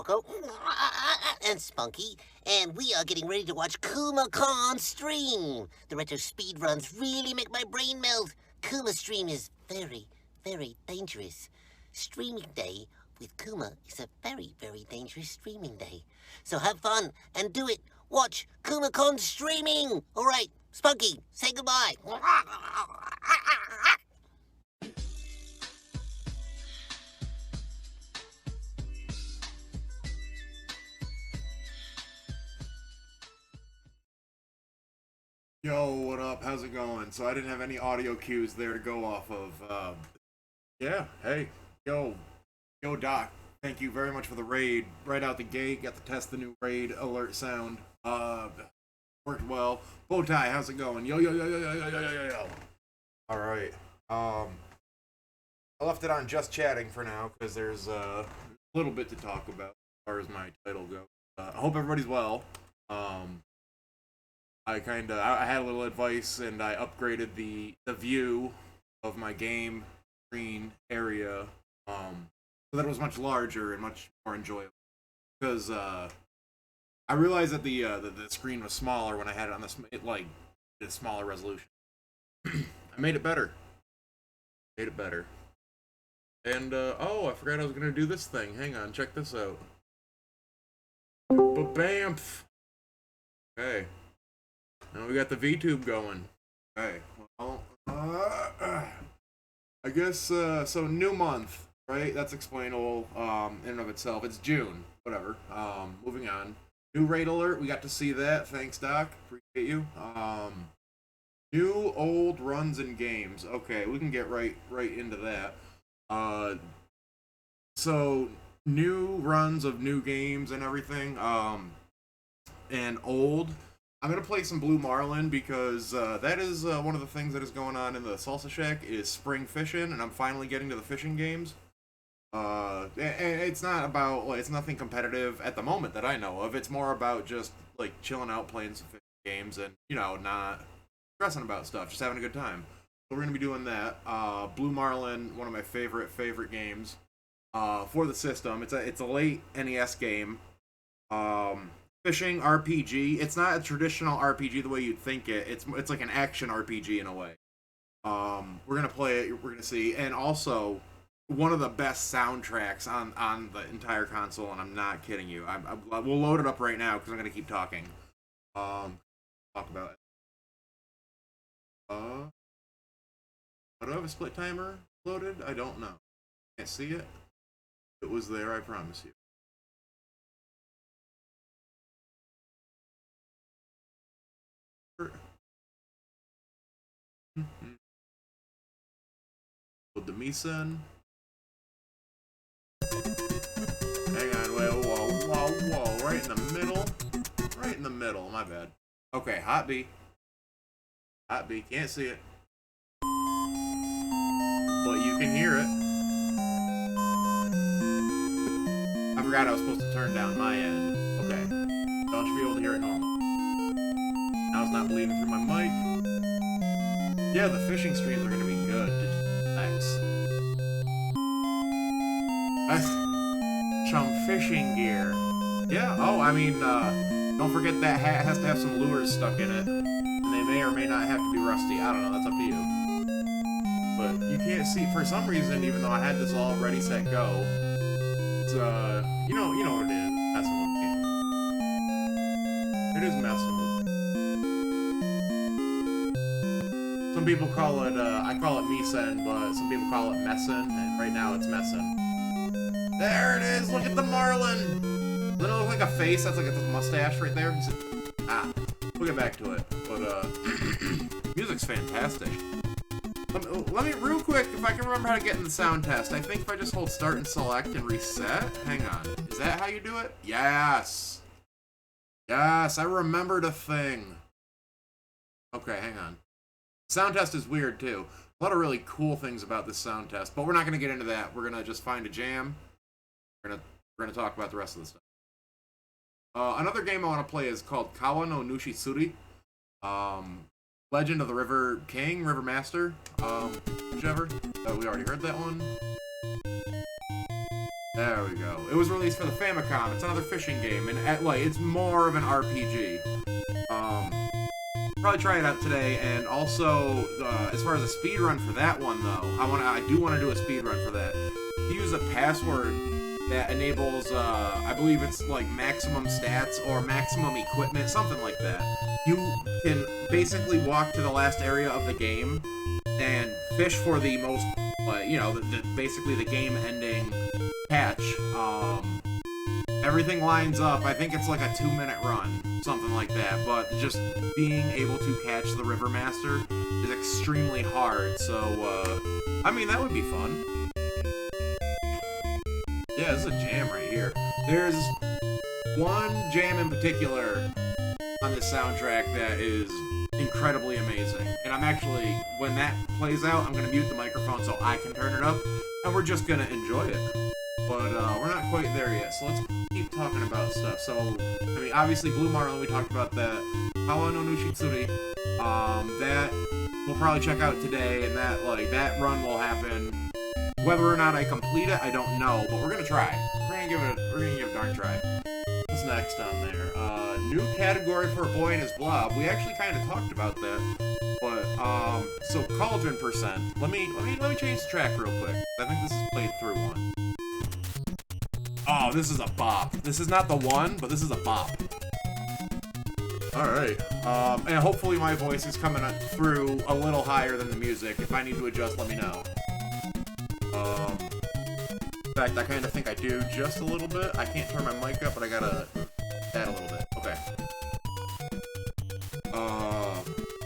Rocco, and Spunky, and we are getting ready to watch Kuma-Con stream. The retro speed runs really make my brain melt. Kuma stream is very, very dangerous. Streaming day with Kuma is a very, very dangerous streaming day. So have fun and do it. Watch Kuma-Con streaming. All right, Spunky, say goodbye. Yo, what up? How's it going? So I didn't have any audio cues there to go off of. Yeah, hey, yo, Doc. Thank you very much for the raid. Right out the gate, got to test the new raid alert sound. Worked well. Bowtie, how's it going? Yo. All right. I left it on just chatting for now because there's a little bit to talk about as far as my title goes. I hope everybody's well. I had a little advice and I upgraded the view of my game screen area so that it was much larger and much more enjoyable. Because I realized that the screen was smaller when I had it on the smaller resolution. I made it better. And oh, I forgot I was gonna do this thing. Hang on, check this out. Ba-bamf. Okay. Now we got the VTube going. Okay, well, I guess, so new month, right? That's explainable, in and of itself. It's June, whatever. Moving on. New raid alert, we got to see that. Thanks, Doc. Appreciate you. New old runs and games. Okay, we can get right into that. So, new runs of new games and everything, and old. I'm going to play some Blue Marlin because that is one of the things that is going on in the Salsa Shack is spring fishing, and I'm finally getting to the fishing games. And it's not about, it's nothing competitive at the moment that I know of. It's more about just, chilling out, playing some fishing games, and, not stressing about stuff, just having a good time. So we're going to be doing that. Blue Marlin, one of my favorite games for the system. It's a late NES game. Fishing RPG. It's not a traditional RPG the way you'd think it. It's like an action RPG in a way. We're gonna play it. We're gonna see, and also one of the best soundtracks on the entire console. And I'm not kidding you. We'll load it up right now because I'm gonna keep talking. Talk about it. Do I have a split timer loaded? I don't know. Can't see it. It was there. I promise you. With the Misen. Hang on, wait, whoa. Right in the middle. Right in the middle, my bad. Okay, Hot B. Can't see it. But you can hear it. I forgot I was supposed to turn down my end. Okay. Y'all should be able to hear it normal. Now it's not bleeding through my mic. Yeah, the fishing streams are going to be good. Thanks. That's some fishing gear. Yeah, oh, I mean, don't forget that hat has to have some lures stuck in it. And they may or may not have to be rusty. I don't know, that's up to you. But you can't see, for some reason, even though I had this all ready, set, go, it's, you know what it is. Messing with me. It is messing with me. Some people call it, I call it Misen, but some people call it Messin, and right now it's Messin. There it is! Look at the Marlin! Doesn't it look like a face? That's like a mustache right there. We'll get back to it. But, music's fantastic. Let me, real quick, if I can remember how to get in the sound test, I think if I just hold start and select and reset, hang on. Is that how you do it? Yes! Yes, I remembered a thing. Okay, hang on. Sound test is weird too. A lot of really cool things about this sound test, but we're not going to get into that. We're going to just find a jam. We're going to talk about the rest of the stuff. Another game I want to play is called Kawa no Nushitsuri. Legend of the River King, River Master, whichever. We already heard that one. There we go. It was released for the Famicom. It's another fishing game, and it's more of an RPG. Probably try it out today, and also as far as a speed run for that one though, I do want to do a speed run for that. Use a password that enables I believe it's like maximum stats or maximum equipment, something like that. You can basically walk to the last area of the game and fish for the most basically the game ending catch. Everything lines up. I think it's like a 2-minute run, something like that. But just being able to catch the River Master is extremely hard. So, I mean, that would be fun. Yeah, this is a jam right here. There's one jam in particular on this soundtrack that is incredibly amazing. And I'm actually, when that plays out, I'm going to mute the microphone so I can turn it up. And we're just going to enjoy it. But we're not quite there yet, so let's keep talking about stuff. So, I mean, obviously Blue Marlin, we talked about that. Kawa no Nushitsuri, that we'll probably check out today, and that run will happen. Whether or not I complete it, I don't know, but we're gonna try. We're gonna give it a darn try. What's next on there? New category for a boy and his blob. We actually kind of talked about that, but so Cauldron %. Let me change the track real quick. I think this is played through once. Oh, this is a bop. This is not the one, but this is a bop. Alright. And hopefully my voice is coming through a little higher than the music. If I need to adjust, let me know. In fact, I kind of think I do just a little bit. I can't turn my mic up, but I gotta add a little bit. Okay.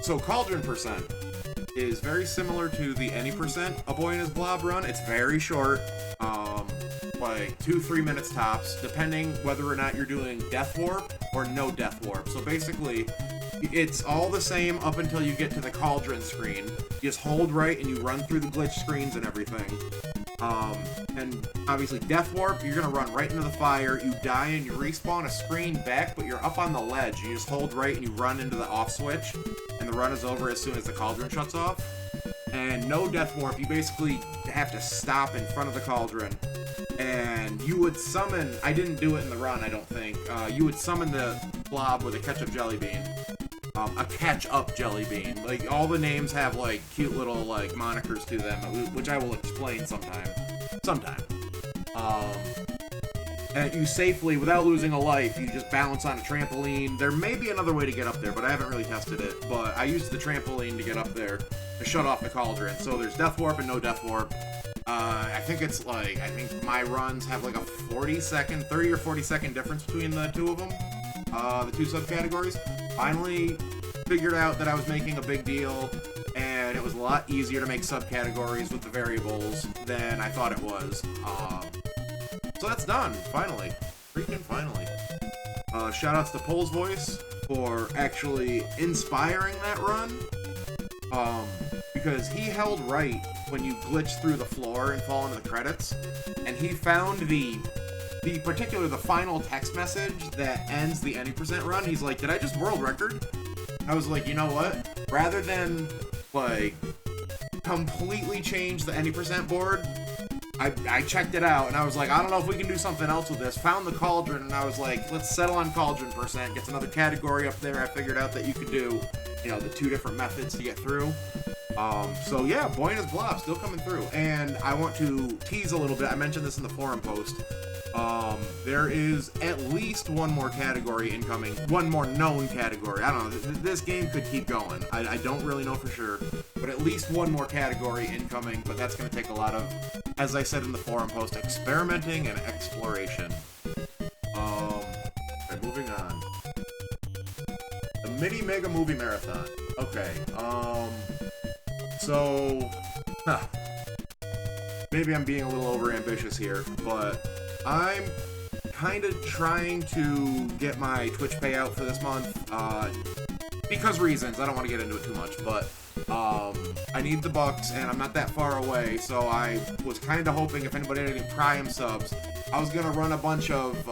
So Cauldron % is very similar to the Any %, A Boy and His Blob run. It's very short. Like 2-3 minutes tops, depending whether or not you're doing Death Warp or no Death Warp. So basically, it's all the same up until you get to the Cauldron screen. You just hold right and you run through the glitch screens and everything. And obviously Death Warp, you're gonna run right into the fire, you die and you respawn a screen back, but you're up on the ledge. You just hold right and you run into the off switch, and the run is over as soon as the Cauldron shuts off. And no Death Warp, you basically have to stop in front of the Cauldron. And you would summon, I didn't do it in the run, I don't think, you would summon the blob with a ketchup jelly bean. A catch-up jelly bean. Like, all the names have, like, cute little, like, monikers to them, which I will explain sometime. And you safely, without losing a life, you just balance on a trampoline. There may be another way to get up there, but I haven't really tested it. But I used the trampoline to get up there to shut off the Cauldron. So there's Death Warp and no Death Warp. I think my runs have like a 30 or 40 second difference between the two of them, the two subcategories. Finally figured out that I was making a big deal, and it was a lot easier to make subcategories with the variables than I thought it was. So that's done, finally. Freaking finally. Shoutouts to Pole's Voice for actually inspiring that run. Because he held right when you glitch through the floor and fall into the credits, and he found the final text message that ends the Any % run. He's like, did I just world record? I was like, you know what? Rather than, like, completely change the Any % board, I checked it out, and I was like, I don't know if we can do something else with this. Found the Cauldron, and I was like, let's settle on Cauldron %. Gets another category up there. I figured out that you could do, the 2 different methods to get through. So yeah, Boy and His Blob still coming through. And I want to tease a little bit. I mentioned this in the forum post. There is at least one more category incoming, one more known category. I don't know, this game could keep going. I don't really know for sure, but at least one more category incoming, but that's going to take a lot of, as I said in the forum post, experimenting and exploration. Okay, moving on. The Mini Mega Movie Marathon. Okay, so, maybe I'm being a little overambitious here, but I'm kind of trying to get my Twitch payout for this month, because reasons. I don't want to get into it too much, but I need the bucks, and I'm not that far away, so I was kind of hoping if anybody had any Prime subs, I was going to run a bunch of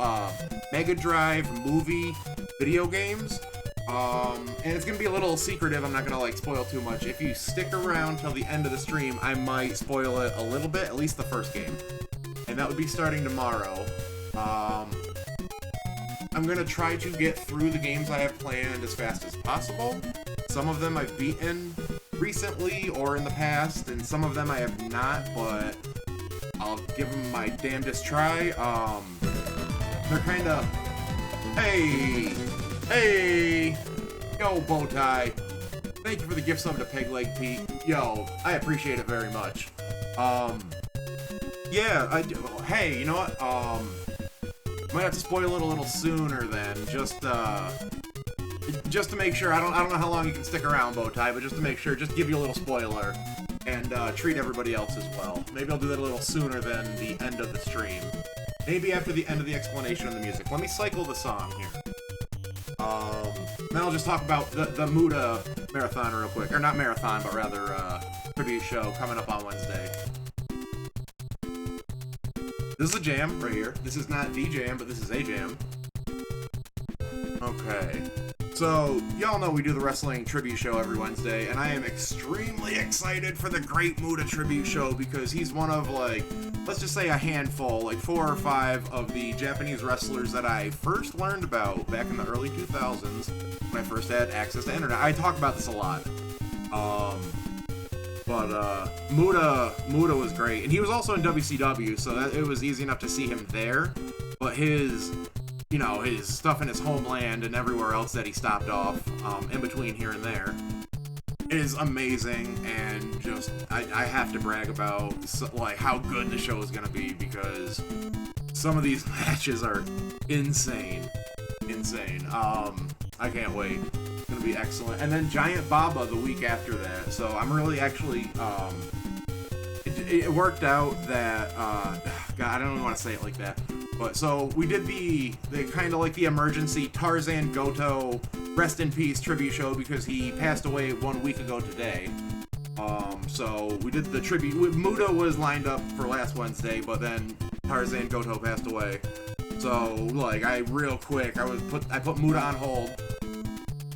Mega Drive movie video games. And it's gonna be a little secretive. I'm not gonna spoil too much. If you stick around till the end of the stream, I might spoil it a little bit, at least the first game. and that would be starting tomorrow. I'm gonna try to get through the games I have planned as fast as possible. Some of them I've beaten recently or in the past, and some of them I have not, but I'll give them my damnedest try. They're kind of... Hey! Yo, Bowtie! Thank you for the gift sub to Peg Leg Pete. Yo, I appreciate it very much. Yeah, hey, you know what? Might have to spoil it a little sooner then, just to make sure. I don't know how long you can stick around, Bowtie, but just to make sure, just give you a little spoiler, and treat everybody else as well. Maybe I'll do that a little sooner than the end of the stream. Maybe after the end of the explanation of the music. Let me cycle the song here. Then I'll just talk about the Muda marathon real quick. Or not marathon, but rather, tribute show coming up on Wednesday. This is a jam right here. This is not the jam, but this is a jam. Okay. So, y'all know we do the wrestling tribute show every Wednesday, and I am extremely excited for the Great Muda tribute show because he's one of, like, let's just say a handful, like 4 or 5 of the Japanese wrestlers that I first learned about back in the early 2000s when I first had access to internet. I talk about this a lot. Muda was great, and he was also in WCW, so that it was easy enough to see him there, but his stuff in his homeland and everywhere else that he stopped off, in between here and there, is amazing, and just, I have to brag about, like, how good the show is gonna be, because some of these matches are insane. I can't wait. It's gonna be excellent. And then Giant Baba the week after that, so I'm really actually, it worked out that, God, I don't even want to say it like that, but so we did the kind of like the emergency Tarzan Goto rest in peace tribute show because he passed away 1 week ago today. So we did the tribute. Muda was lined up for last Wednesday, but then Tarzan Goto passed away. So like I put Muda on hold,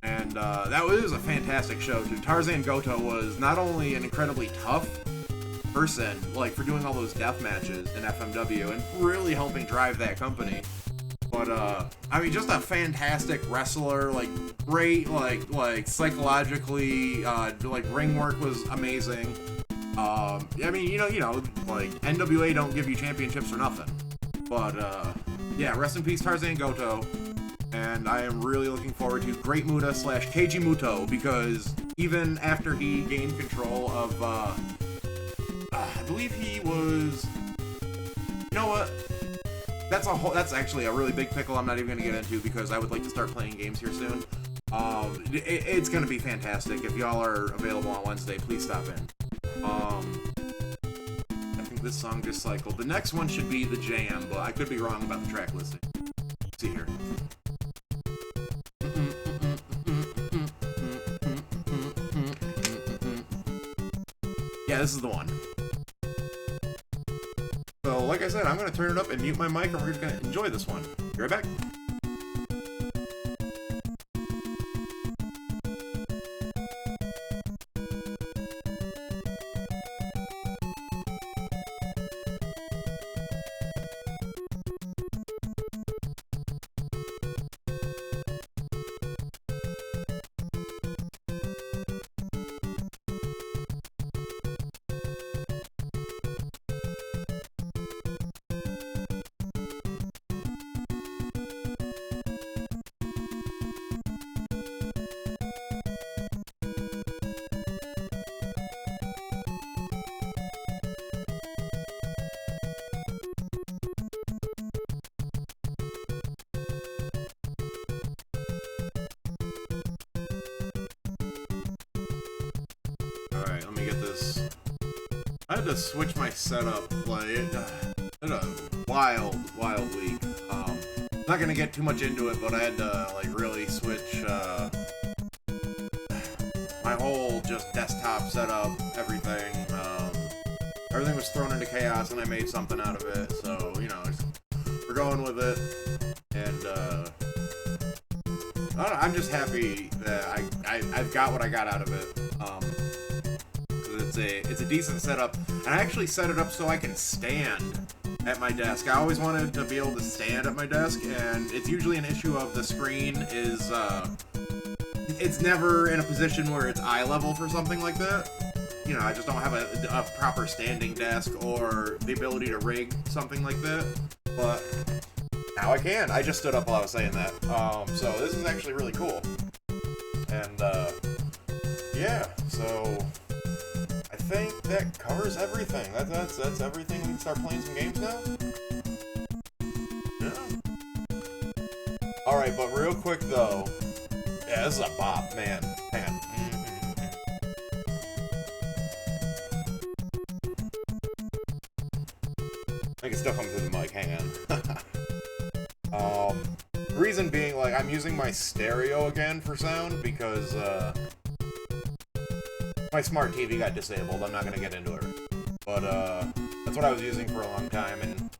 and that was a fantastic show too. Tarzan Goto was not only an incredibly tough person, like, for doing all those death matches in FMW and really helping drive that company, but I mean, just a fantastic wrestler, like great, like psychologically, like ring work was amazing. I mean, you know, like NWA don't give you championships for nothing, but yeah, rest in peace Tarzan Goto, and I am really looking forward to Great Muda / Keiji Muto, because even after he gained control of I believe he was... You know what? That's actually a really big pickle I'm not even going to get into because I would like to start playing games here soon. It's going to be fantastic. If y'all are available on Wednesday, please stop in. I think this song just cycled. The next one should be the jam, but I could be wrong about the track listing. Let's see here. Yeah, this is the one. So, like I said, I'm going to turn it up and mute my mic, and we're just going to enjoy this one. Be right back. I had to switch my setup, like, it had a wild week. Not gonna get too much into it, but I had to, like, really switch, my whole just desktop setup, everything. Everything was thrown into chaos, and I made something out of it, so, you know, we're going with it, and, I don't know, I'm just happy that I've got what I got out of it. it's a decent setup, and I actually set it up so I can stand at my desk. I always wanted to be able to stand at my desk, and it's usually an issue of the screen is it's never in a position where it's eye level for something like that. You know, I just don't have a proper standing desk or the ability to rig something like that. But now I can. I just stood up while I was saying that. So this is actually really cool. And yeah, so I think that covers everything. That's everything. We can start playing some games now. Yeah. All right, but real quick though. Yeah, this is a bop, man. I can still come through the mic, hang on. The reason being, like, I'm using my stereo again for sound because, my smart TV got disabled. I'm not gonna get into it. But, that's what I was using for a long time, and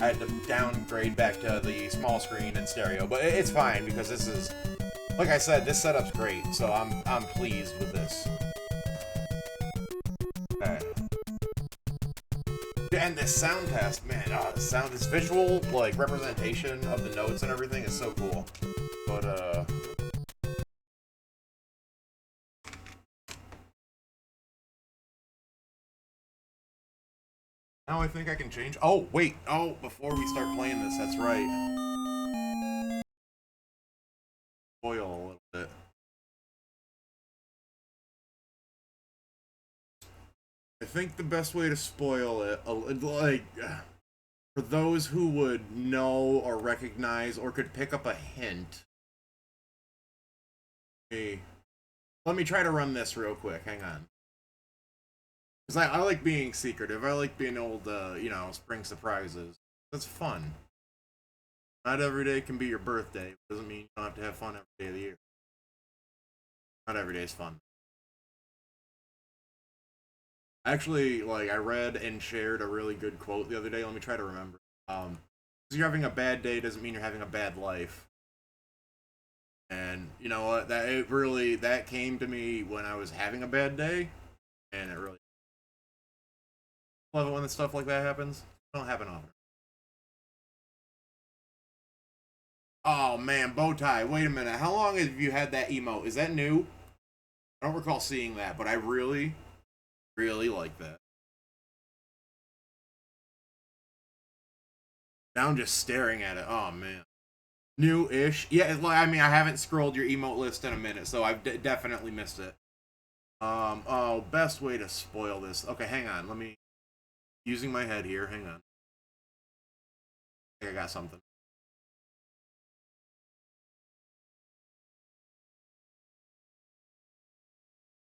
I had to downgrade back to the small screen and stereo. But it's fine, because this is, like I said, this setup's great, so I'm pleased with this. Okay. And this sound test, man, this visual, like, representation of the notes and everything is so cool. But, now I think I can change. Oh, wait. Oh, before we start playing this, that's right. Spoil a little bit. I think the best way to spoil it, like, for those who would know or recognize or could pick up a hint. Okay. Let me try to run this real quick. Hang on. Because I like being secretive. I like being able to, you know, spring surprises. That's fun. Not every day can be your birthday. Doesn't mean you don't have to have fun every day of the year. Not every day is fun. Actually, like, I read and shared a really good quote the other day. Let me try to remember. Because you're having a bad day doesn't mean you're having a bad life. And, you know what? That came to me when I was having a bad day. And it really... love it when stuff like that happens. It don't happen often. Oh, man, bow tie. Wait a minute. How long have you had that emote? Is that new? I don't recall seeing that, but I really like that. Now I'm just staring at it. Oh, man. New-ish. Yeah, I mean, I haven't scrolled your emote list in a minute, so I've definitely missed it. Oh, best way to spoil this. Okay, hang on. Let me... using my head here. Hang on. I think I got something.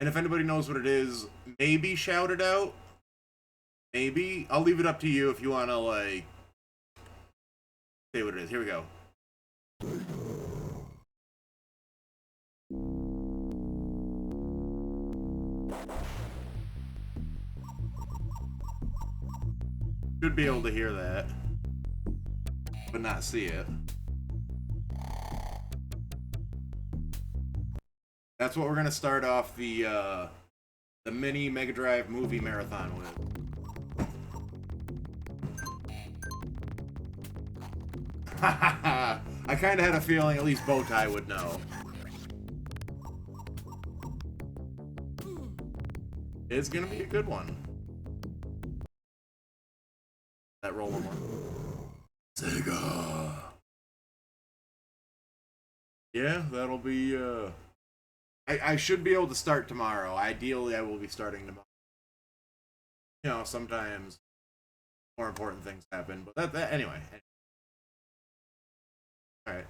And if anybody knows what it is, maybe shout it out. Maybe. I'll leave it up to you if you want to, like, say what it is. Here we go. Should be able to hear that, but not see it. That's what we're gonna start off the mini Mega Drive movie marathon with. I kind of had a feeling at least Bowtie would know. It's gonna be a good one. That roll one more. Sega. Yeah, that'll be I should be able to start tomorrow. Ideally, I will be starting tomorrow. You know, sometimes more important things happen, but that anyway. All right.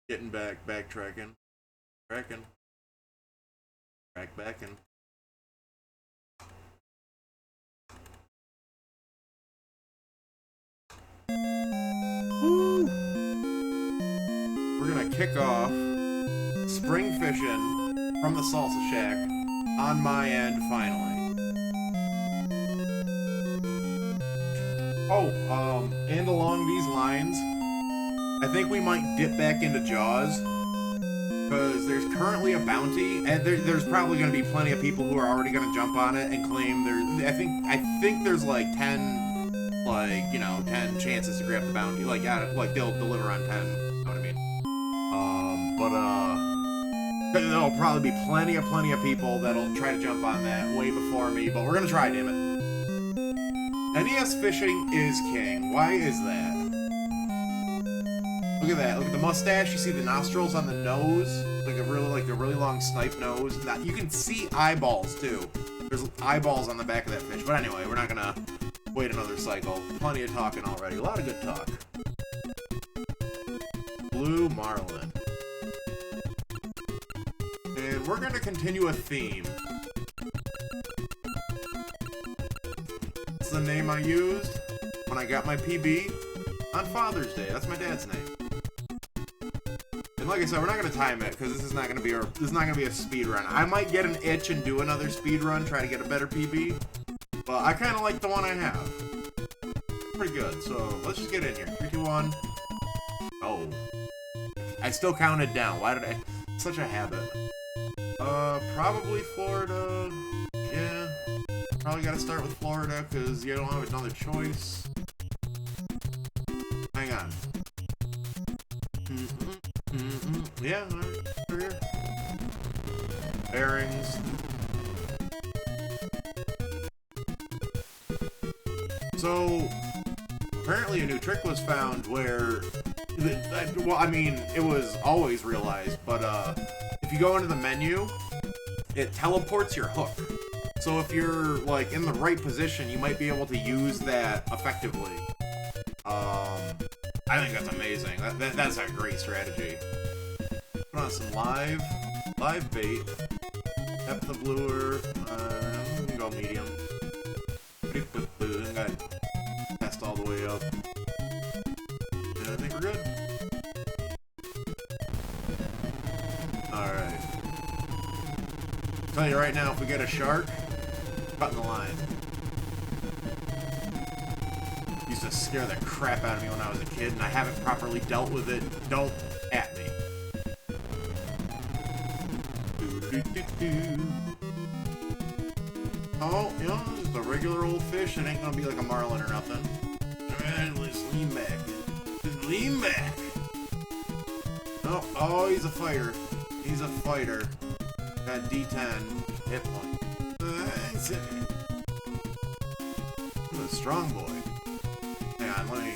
Getting backtracking, backing. Woo. We're gonna kick off spring fishing from the Salsa Shack on my end finally. Oh, and along these lines, I think we might dip back into Jaws, because there's currently a bounty, and there's probably going to be plenty of people who are already going to jump on it and claim I think there's like 10, like, you know, 10 chances to grab the bounty. Like, yeah, like they'll deliver on 10. You know what I mean? There'll probably be plenty of people that'll try to jump on that way before me, but we're gonna try, damn it. NES fishing is king. Why is that? Look at that. Look at the mustache. You see the nostrils on the nose, like a really long snipe nose. Now, you can see eyeballs too. There's eyeballs on the back of that fish. But anyway, we're not gonna wait another cycle. Plenty of talking already. A lot of good talk. Blue marlin. And we're gonna continue a theme. That's the name I used when I got my PB on Father's Day. That's my dad's name. And like I said, we're not gonna time it because this is not gonna be a speed run. I might get an itch and do another speed run, try to get a better PB. But I kind of like the one I have. Pretty good. So let's just get in here. 3, 2, 1. Oh, I still counted down. Why did I? Such a habit. Probably Florida. Yeah. Probably gotta start with Florida because you don't have another choice. Hang on. Yeah, we're here. Bearings. So, apparently a new trick was found where, well, I mean, it was always realized, but if you go into the menu, it teleports your hook. So if you're, like, in the right position, you might be able to use that effectively. I think that's amazing. That's a great strategy. Put on some live bait. Depth of lure. We can go medium. Gotta test all the way up. And I think we're good. Alright. Tell you right now, if we get a shark, cutting the line. Used to scare the crap out of me when I was a kid, and I haven't properly dealt with it. Don't at me. Oh, you know, just a regular old fish. It ain't gonna be like a marlin or nothing. Alright, let's lean back. Just lean back. Oh, he's a fighter. He's a fighter. Got D10 hit point. A strong boy. Hang on, let me.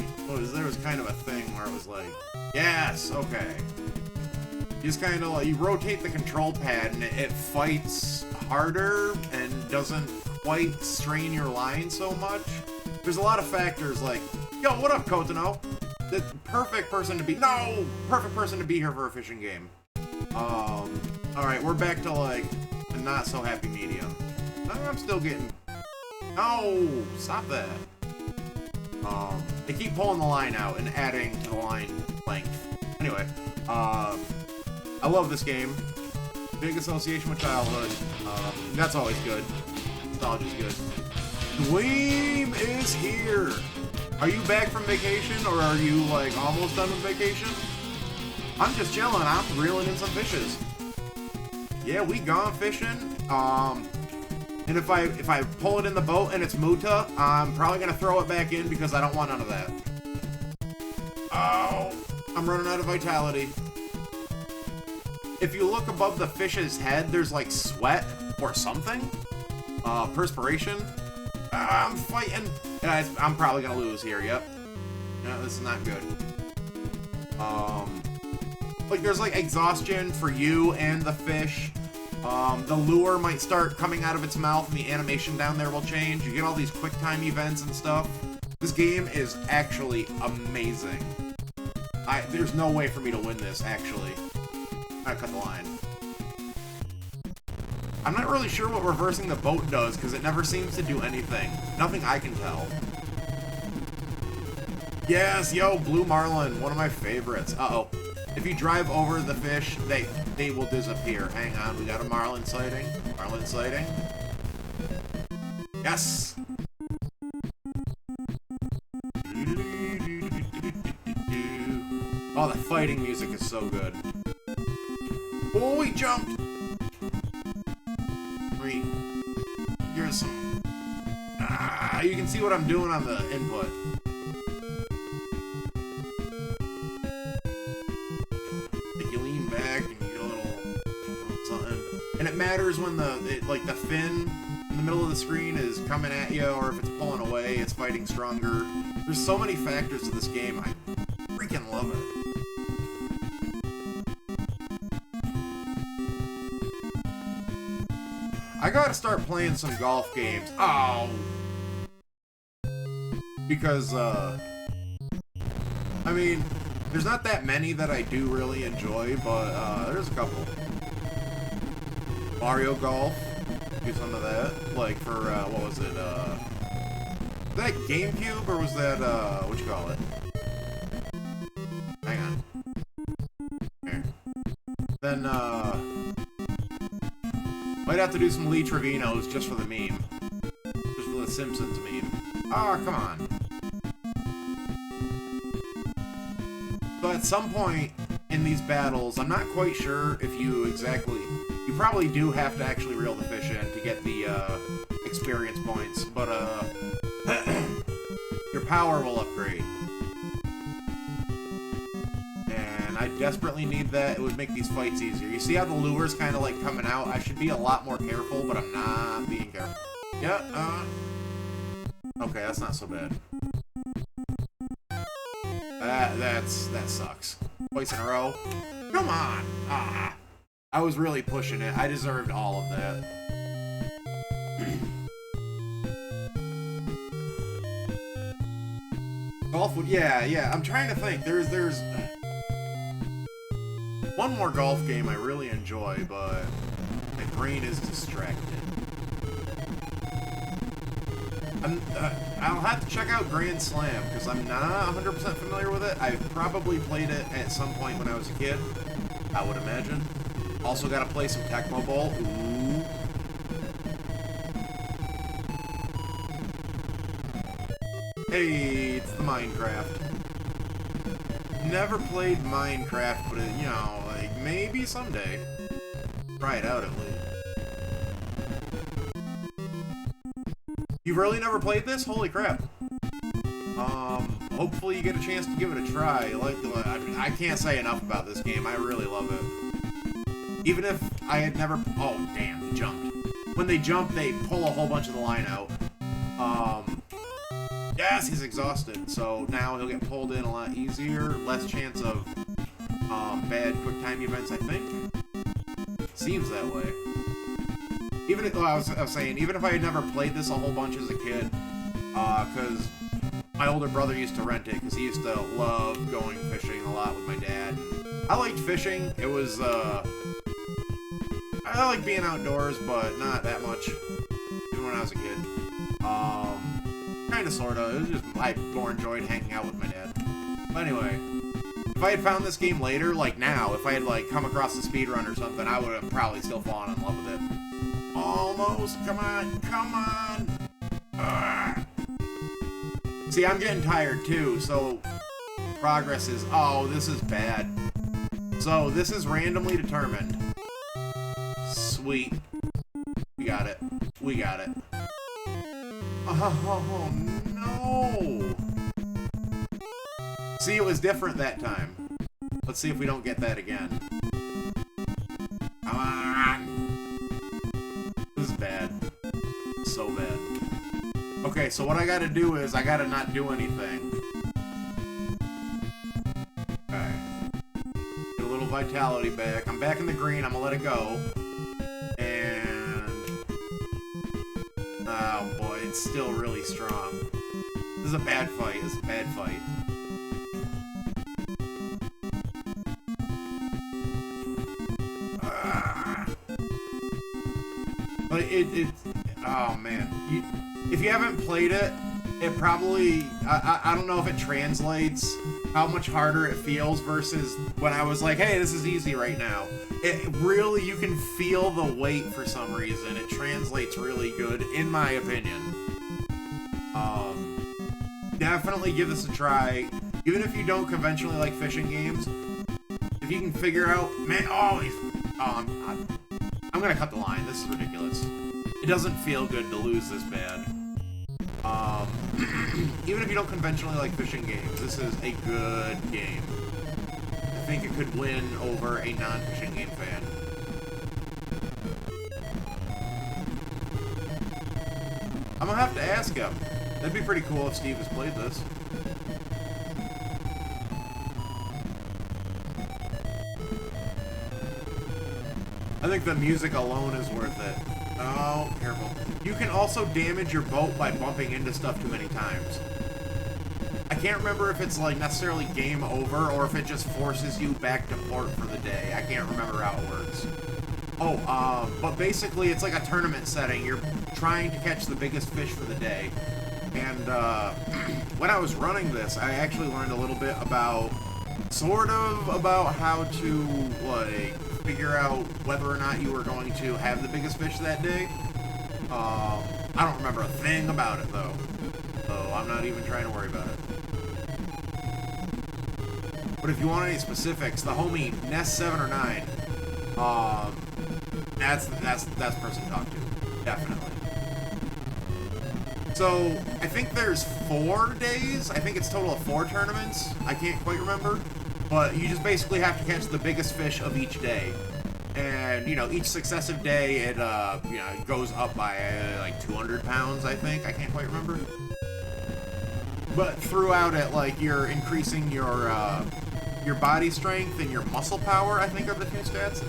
There was kind of a thing where it was like, yes, okay. You just kind of like, you rotate the control pad and it fights harder and doesn't quite strain your line so much. There's a lot of factors like, yo, what up, Kotano? The perfect person to be here for a fishing game. Alright, we're back to like a not so happy medium. I'm still getting. No, stop that. They keep pulling the line out and adding to the line length. Anyway, I love this game. Big association with childhood. That's always good. Nostalgia's good. Dweem is here! Are you back from vacation, or are you, like, almost done with vacation? I'm just chilling. I'm reeling in some fishes. Yeah, we gone fishing. And if I pull it in the boat and it's muta, I'm probably gonna throw it back in because I don't want none of that. Oh, I'm running out of vitality. If you look above the fish's head, there's like sweat or something. Perspiration. I'm fighting. Guys, I'm probably gonna lose here, yep. No, this is not good. Like there's like exhaustion for you and the fish. The lure might start coming out of its mouth and the animation down there will change. You get all these quick time events and stuff. This game is actually amazing. There's no way for me to win this, actually. I cut the line. I'm not really sure what reversing the boat does, because it never seems to do anything. Nothing I can tell. Yes, yo, blue marlin, one of my favorites. Uh-oh. If you drive over the fish, they will disappear. Hang on, we got a marlin sighting. Marlin sighting. Yes! Oh, Oh, the fighting music is so good. Oh, he jumped! Wait. Here's some... Ah, you can see what I'm doing on the input. Like you lean back and you get a little something. And it matters when the fin in the middle of the screen is coming at you, or if it's pulling away, it's fighting stronger. There's so many factors to this game. I freaking love it. I gotta start playing some golf games. Oh! Because, I mean, there's not that many that I do really enjoy, but, there's a couple. Mario Golf. Do some of that. Like, for, what was it, was that GameCube, or was that, what you call it? Hang on. Here. Then, might have to do some Lee Trevino's just for the meme. Just for the Simpsons meme. Ah, oh, come on. So at some point in these battles, I'm not quite sure if you exactly... You probably do have to actually reel the fish in to get the, experience points, but, your power will upgrade. And I desperately need that. It would make these fights easier. You see how the lure's kind of like coming out? I should be a lot more careful, but I'm not being careful. Yeah, okay, that's not so bad. That sucks. Twice in a row. Come on! Ah! I was really pushing it. I deserved all of that. Golf would, yeah. I'm trying to think. There's one more golf game I really enjoy, but my brain is distracted. I'll have to check out Grand Slam, because I'm not 100% familiar with it. I've probably played it at some point when I was a kid, I would imagine. Also gotta play some Tecmo Bowl. Ooh. Hey, it's the Minecraft. Never played Minecraft, but you know, like, maybe someday. Try it out at least. You've really never played this? Holy crap. Hopefully you get a chance to give it a try. I can't say enough about this game. I really love it. Even if I had never... Oh, damn, he jumped. When they jump, they pull a whole bunch of the line out. Yes, he's exhausted, so now he'll get pulled in a lot easier. Less chance of bad quick time events, I think. Seems that way. Even if, I was saying, even if I had never played this a whole bunch as a kid, because my older brother used to rent it, because he used to love going fishing a lot with my dad. And I liked fishing. It was, I like being outdoors, but not that much, even when I was a kid. Kinda, sorta. It was just, I more enjoyed hanging out with my dad. But anyway, if I had found this game later, like now, if I had, like, come across the speedrun or something, I would have probably still fallen in love with it. Almost! Come on! Come on! Ugh. See, I'm getting tired, too, so progress is... Oh, this is bad. So, this is randomly determined. Sweet. We got it. We got it. Oh, no! See, it was different that time. Let's see if we don't get that again. Come on! This is bad. So bad. Okay, so what I gotta do is, I gotta not do anything. Okay. Get a little vitality back. I'm back in the green, I'm gonna let it go. Oh boy, it's still really strong. This is a bad fight. This is a bad fight. But oh man. If you haven't played it, it probably, I don't know if it translates how much harder it feels versus when I was like, hey, this is easy right now. It really, you can feel the weight for some reason. It translates really good, in my opinion. Definitely give this a try. Even if you don't conventionally like fishing games, if you can figure out, man, I'm gonna cut the line. This is ridiculous. It doesn't feel good to lose this bad. Even if you don't conventionally like fishing games, this is a good game. I think it could win over a non-fishing game fan. I'm gonna have to ask him. That'd be pretty cool if Steve has played this. I think the music alone is worth it. Oh, careful. You can also damage your boat by bumping into stuff too many times. I can't remember if it's like necessarily game over or if it just forces you back to port for the day. I can't remember how it works. Oh, but basically it's like a tournament setting. You're trying to catch the biggest fish for the day. And when I was running this, I actually learned a little bit about, sort of about how to, like, figure out whether or not you were going to have the biggest fish that day. I don't remember a thing about it, though. So I'm not even trying to worry about it. But if you want any specifics, the homie Nest 7 or 9, that's the person to talk to. Definitely. So, I think there's 4 days. I think it's a total of 4 tournaments. I can't quite remember. But you just basically have to catch the biggest fish of each day. And, you know, each successive day, it, you know, it goes up by, like, 200 pounds, I think. I can't quite remember. But throughout it, like, you're increasing your body strength and your muscle power, I think, are the 2 stats.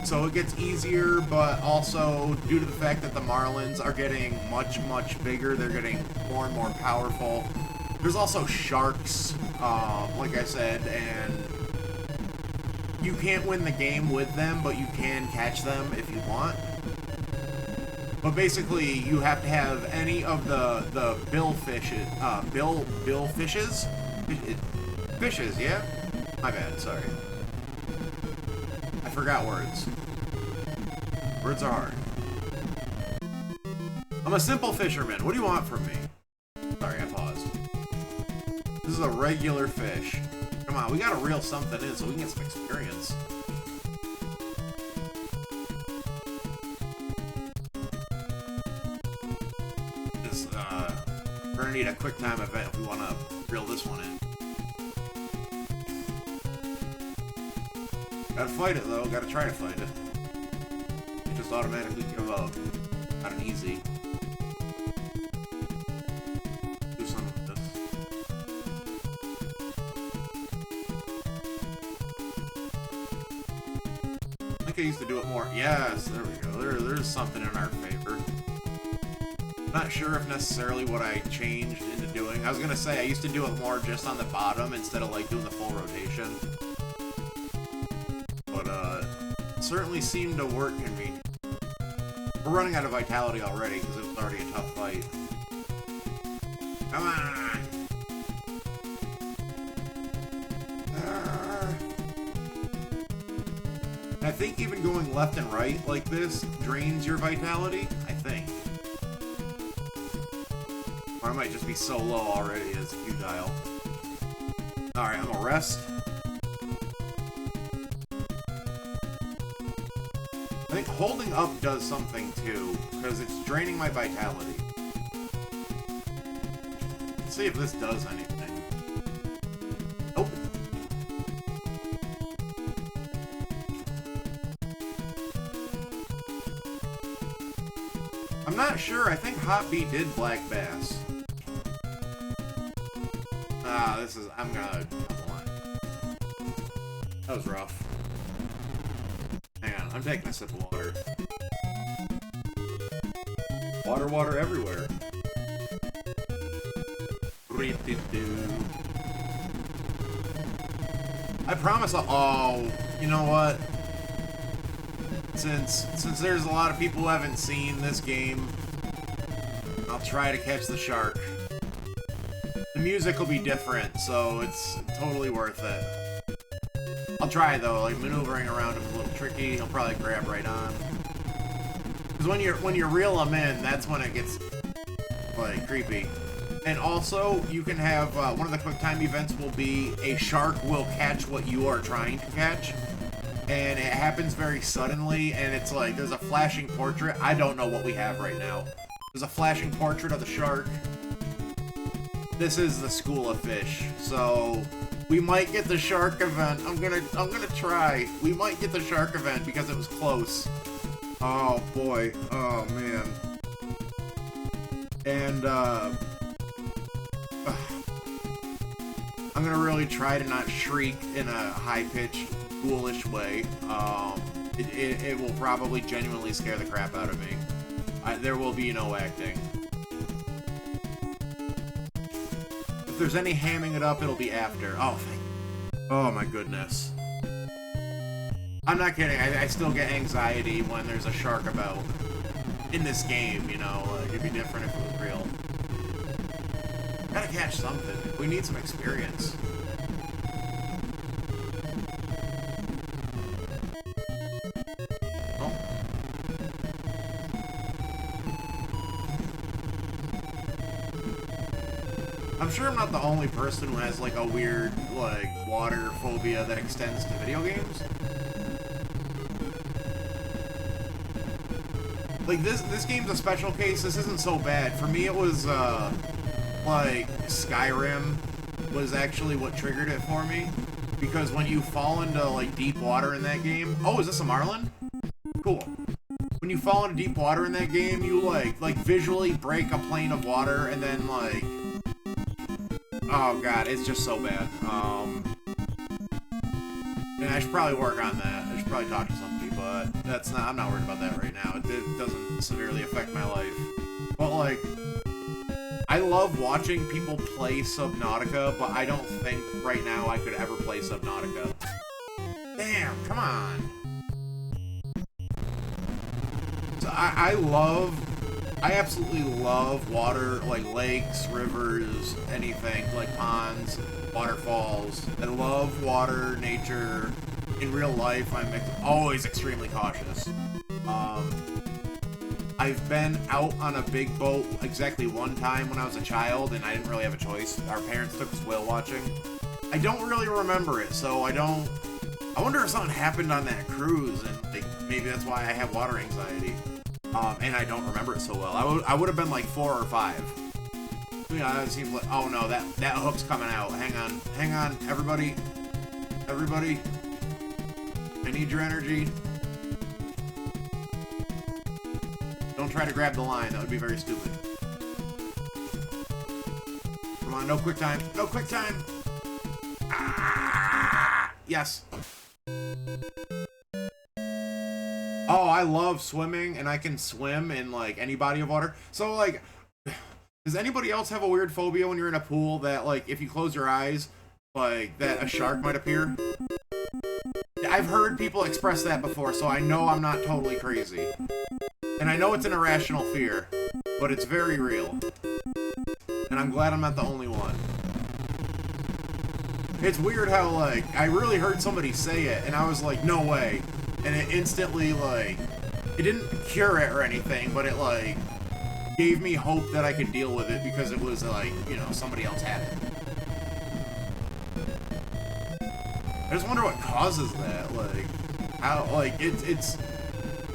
So it gets easier, but also, due to the fact that the marlins are getting much, much bigger, they're getting more and more powerful. There's also sharks, like I said, and you can't win the game with them, but you can catch them if you want. But basically, you have to have any of the bill fishes, fishes, yeah? My bad, sorry. I forgot words. Words are hard. I'm a simple fisherman. What do you want from me? Sorry, I paused. This is a regular fish. Come on, we gotta reel something in so we can get some experience. Just, we're gonna need a quick time event if we wanna reel this one in. Gotta fight it though, gotta try to fight it. You just automatically give up. Not an easy. Do something with this. I think I used to do it more. Yes, there we go. There's something in our favor. Not sure if necessarily what I changed into doing. I was gonna say I used to do it more just on the bottom instead of like doing the full rotation. Certainly seemed to work in me. We're running out of vitality already because it was already a tough fight. Come on! I think even going left and right like this drains your vitality, I think. Or I might just be so low already as a Q-dial. Alright, I'm gonna rest. I think holding up does something too, because it's draining my vitality. Let's see if this does anything. Nope. I'm not sure. I think Hot B did black bass. This is... I'm gonna... Hold on. That was rough. Hang on, I'm taking a sip of water. Water, water everywhere. I promise I'll... Oh, you know what? Since there's a lot of people who haven't seen this game, I'll try to catch the shark. The music will be different, so it's totally worth it. I'll try though, like maneuvering around him is a little tricky. He'll probably grab right on. Because when you reel him in, that's when it gets like creepy. And also, you can have, one of the quick time events will be a shark will catch what you are trying to catch. And it happens very suddenly, and it's like, there's a flashing portrait. I don't know what we have right now. There's a flashing portrait of the shark. This is the School of Fish, so we might get the shark event. I'm gonna try. We might get the shark event because it was close. Oh boy. Oh man. And I'm gonna really try to not shriek in a high-pitched, ghoulish way. It will probably genuinely scare the crap out of me. There will be no acting. If there's any hamming it up, it'll be after. Oh, oh my goodness. I'm not kidding. I still get anxiety when there's a shark about. In this game, you know, like, it'd be different if it was real. Gotta catch something. We need some experience. Oh. I'm sure I'm not the only person who has, like, a weird, like, water phobia that extends to video games. Like, this game's a special case. This isn't so bad. For me, it was, like, Skyrim was actually what triggered it for me. Because when you fall into, like, deep water in that game... Oh, is this a marlin? Cool. When you fall into deep water in that game, you, like visually break a plane of water, and then, like... Oh, God, it's just so bad. And I should probably work on that. I should probably talk to somebody, but that's not... I'm not worried about that right now. It doesn't severely affect my life. But, like... I love watching people play Subnautica, but I don't think right now I could ever play Subnautica. Damn, come on. So I absolutely love water, like lakes, rivers, anything, like ponds, waterfalls. I love water, nature. In real life, I'm always extremely cautious. I've been out on a big boat exactly one time when I was a child, and I didn't really have a choice. Our parents took us whale watching. I don't really remember it, so I wonder if something happened on that cruise, and like, maybe that's why I have water anxiety. And I don't remember it so well. I would have been like 4 or 5. Yeah, it seems like... Oh no, that hook's coming out. Hang on, everybody. Everybody. I need your energy. Don't try to grab the line, that would be very stupid. Come on, no quick time. No quick time! Ah! Yes. Oh, I love swimming, and I can swim in, like, any body of water. So, like, does anybody else have a weird phobia when you're in a pool that, like, if you close your eyes, like, that a shark might appear? I've heard people express that before, so I know I'm not totally crazy. And I know it's an irrational fear, but it's very real. And I'm glad I'm not the only one. It's weird how, like, I really heard somebody say it, and I was like, no way. And it instantly, like, it didn't cure it or anything, but it, like, gave me hope that I could deal with it because it was, like, you know, somebody else had it. I just wonder what causes that, like, how, like, it's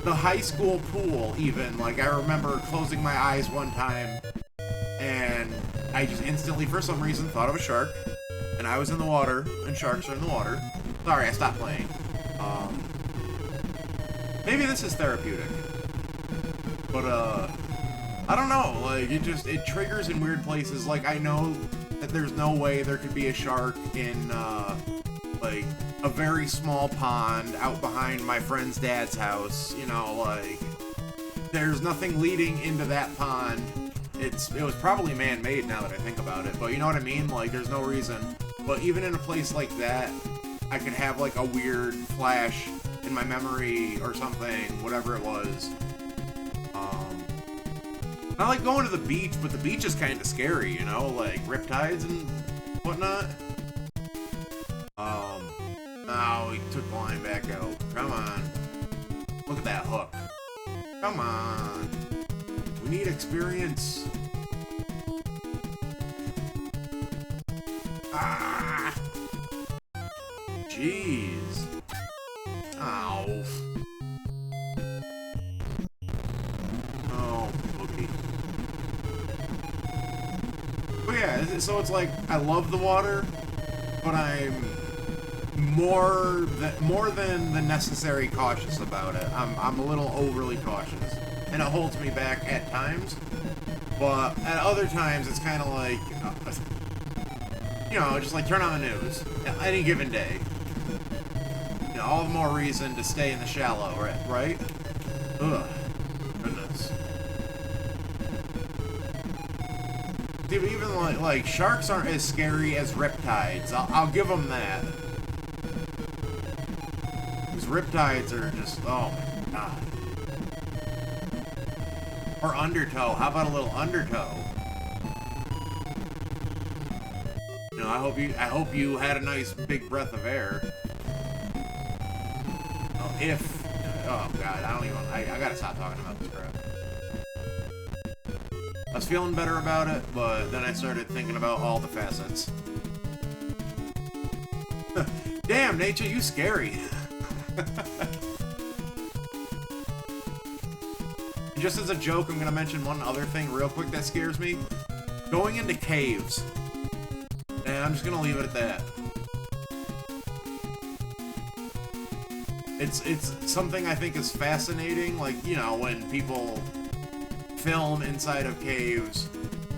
the high school pool, even, like, I remember closing my eyes one time, and I just instantly, for some reason, thought of a shark, and I was in the water, and sharks are in the water. Sorry, I stopped playing. Maybe this is therapeutic, but, I don't know, like, it triggers in weird places. Like, I know that there's no way there could be a shark in, like, a very small pond out behind my friend's dad's house, you know, like, there's nothing leading into that pond. It was probably man-made now that I think about it, but you know what I mean? Like, there's no reason. But even in a place like that, I could have, like, a weird flash in my memory or something, whatever it was. I like going to the beach, but the beach is kind of scary, you know, like riptides and whatnot. Oh, he took the line back out. Come on. Look at that hook. Come on. We need experience. Oh. Oh, okay. But yeah, so it's like, I love the water, but I'm more than the necessary cautious about it. I'm a little overly cautious, and it holds me back at times. But at other times, it's kind of like, you know, just like turn on the news any given day. You know, all the more reason to stay in the shallow, right? Ugh, goodness. Dude, even like sharks aren't as scary as riptides. I'll give them that. These riptides are just, oh my god. Or undertow. How about a little undertow? You know, I hope you had a nice big breath of air. Oh god, I gotta stop talking about this crap. I was feeling better about it, but then I started thinking about all the facets. Damn, nature, you scary. Just as a joke, I'm gonna mention one other thing real quick that scares me. Going into caves. And I'm just gonna leave it at that. It's something I think is fascinating, like, you know, when people film inside of caves.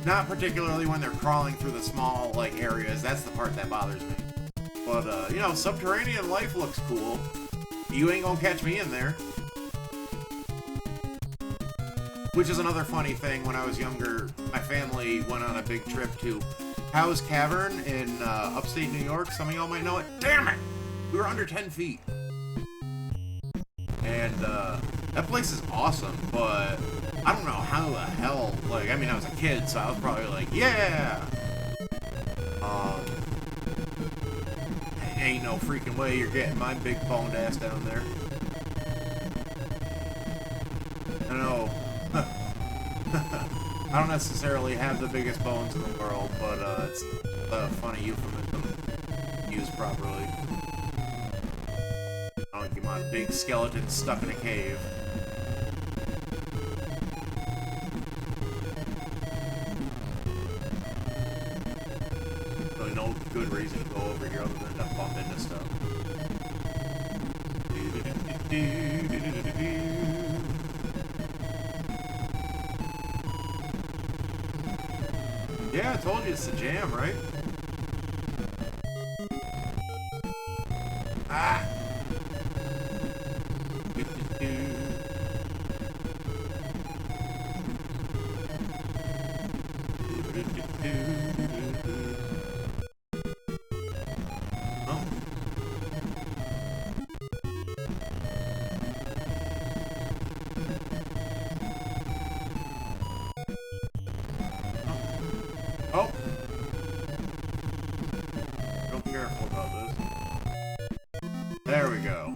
Not particularly when they're crawling through the small, like, areas. That's the part that bothers me. But, you know, subterranean life looks cool. You ain't gonna catch me in there. Which is another funny thing. When I was younger, my family went on a big trip to Howe's Cavern in upstate New York. Some of y'all might know it. Damn it! We were under 10 feet. And that place is awesome, but I don't know how the hell, like, I mean, I was a kid, so I was probably like, yeah! Ain't no freaking way you're getting my big boned ass down there. I know. I don't necessarily have the biggest bones in the world, but it's a funny euphemism used properly. I don't get my big skeleton stuck in a cave. Really no good reason to go over here other than to bump into stuff. Yeah, I told you it's the jam, right? Ah! Oh! Real careful about this. There we go.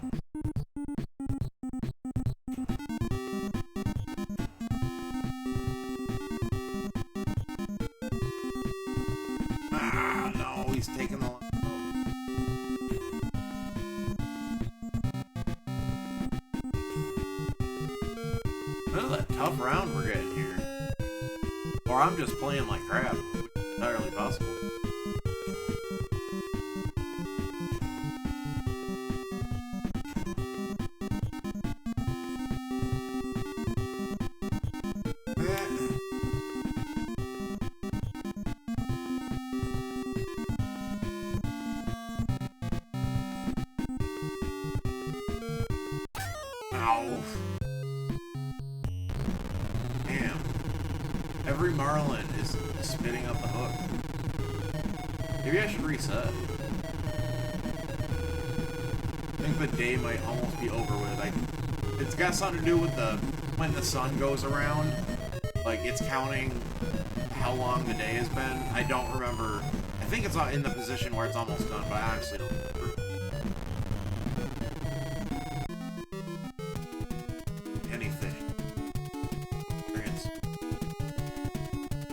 Ah, no, he's taking the... This is a tough round we're getting here. Or I'm just playing like crap, which is entirely possible. Ow. Damn. Every marlin is spitting up the hook. Maybe I should reset. I think the day might almost be over with. It's got something to do with when the sun goes around. Like, it's counting how long the day has been. I don't remember. I think it's in the position where it's almost done, but I honestly don't remember.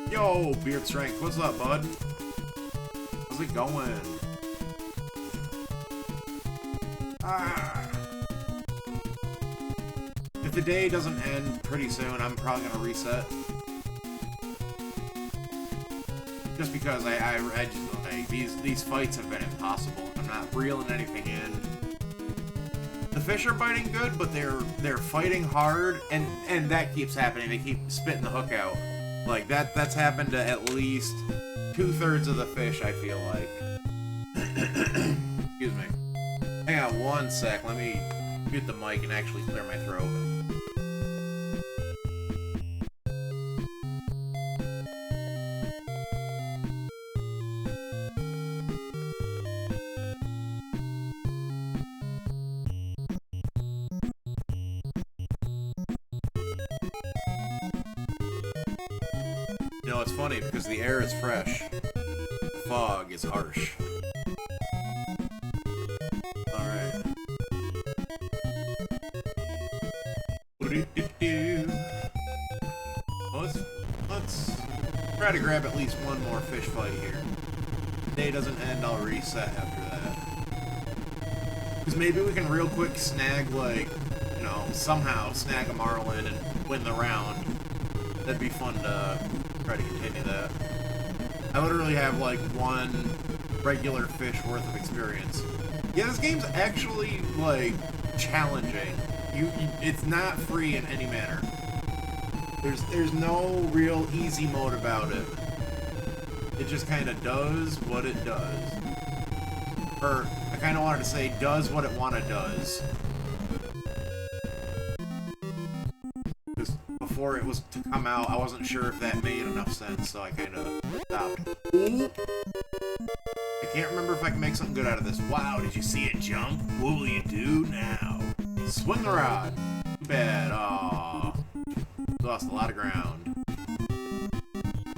Yo, Beard Strength, what's up, bud? How's it going? Ah. the day doesn't end pretty soon, I'm probably gonna reset. Just because I just like, these fights have been impossible. I'm not reeling anything in. The fish are biting good, but they're fighting hard, and that keeps happening. They keep spitting the hook out. Like that's happened to at least 2/3 of the fish, I feel like. Excuse me. Hang on one sec. Let me mute the mic and actually clear my throat. You know, it's funny because the air is fresh. The fog is harsh. Alright. Let's try to grab at least one more fish fight here. If the day doesn't end, I'll reset after that. Because maybe we can real quick snag, like, you know, somehow snag a marlin and win the round. That'd be fun to try to continue that. I literally have like one regular fish worth of experience. Yeah, this game's actually like challenging. It's not free in any manner. There's no real easy mode about it. It just kind of does what it does. Or I kind of wanted to say does what it wanna does. Before it was to come out, I wasn't sure if that made enough sense, so I kind of stopped. Ooh. I can't remember if I can make something good out of this. Wow, did you see it jump? What will you do now? Swing the rod. Too bad. Aww. Lost a lot of ground.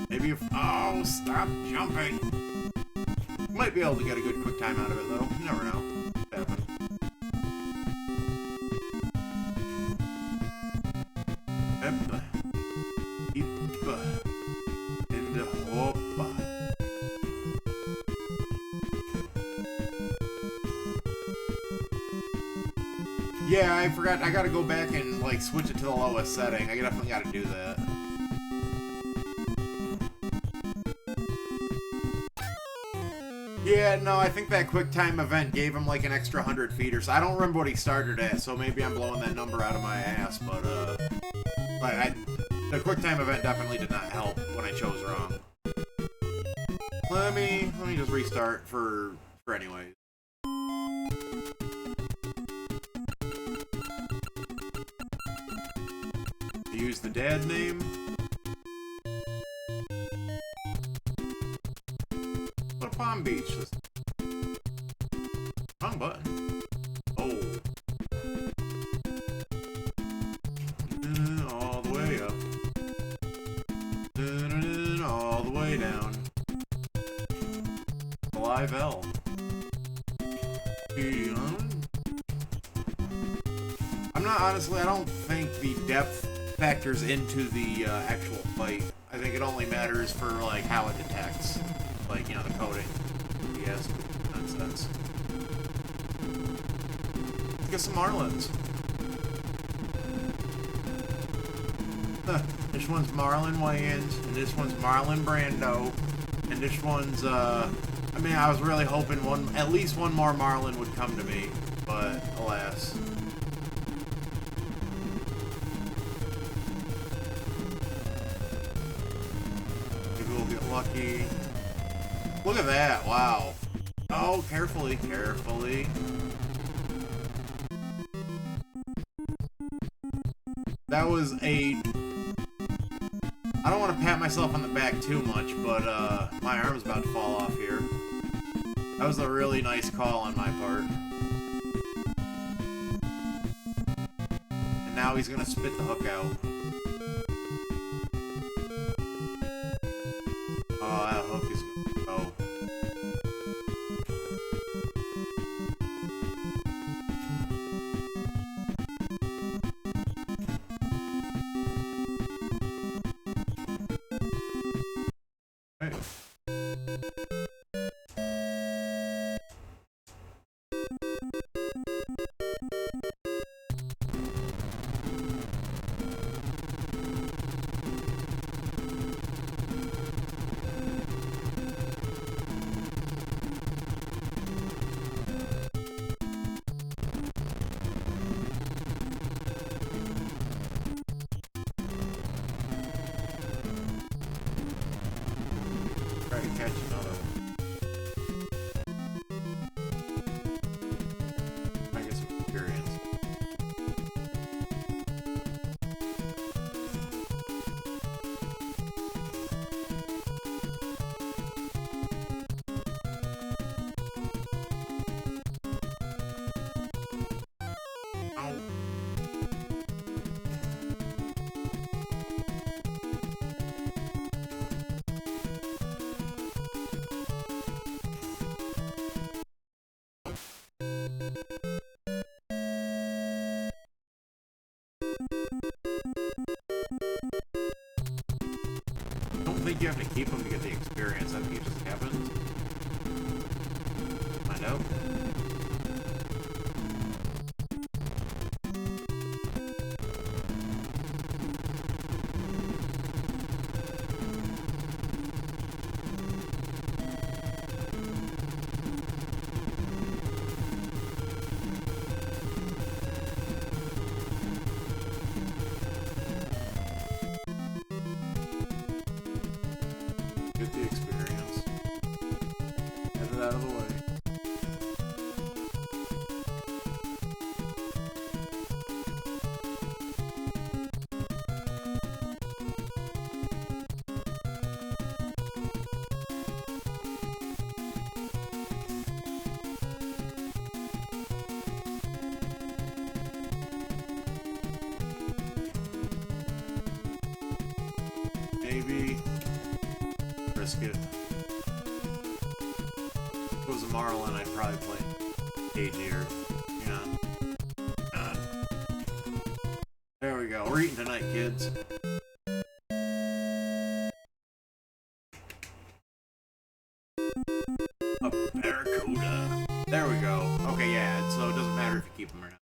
Maybe if... Oh, stop jumping. Might be able to get a good quick time out of it, though. You never know. Happen. Yeah, I forgot. I gotta go back and, like, switch it to the lowest setting. I definitely gotta do that. Yeah, no, I think that quick time event gave him, like, an extra 100 feet or so. I don't remember what he started at, so maybe I'm blowing that number out of my ass, but, the quick time event definitely did not help when I chose wrong. Let me just restart for anyways. Use the dad name. What a Palm Beach. Wrong button. Oh. All the way up. All the way down. Live L. I'm not honestly, I don't think the depth factors into the actual fight. I think it only matters for like how it detects, like, you know, the coding. Yes, nonsense. Let's get some marlins. This one's Marlin Wayans, and this one's Marlon Brando, and this one's I mean, I was really hoping at least one more Marlin would come to me, but alas. Lucky. Look at that, wow. Oh, carefully, carefully. That was a... I don't want to pat myself on the back too much, but my arm's about to fall off here. That was a really nice call on my part. And now he's gonna spit the hook out. Oh, that hook is gonna go. Hey. could catch another one. I get some experience. I don't think you have to keep them to get the experience. I think it just happens. Find out. Get the experience. Get it out of the way. Maybe risk it. If it was a Marlin, I'd probably play AG or God. There we go. We're eating tonight, kids. A barracuda. There we go. Okay, yeah. So it doesn't matter if you keep them or not.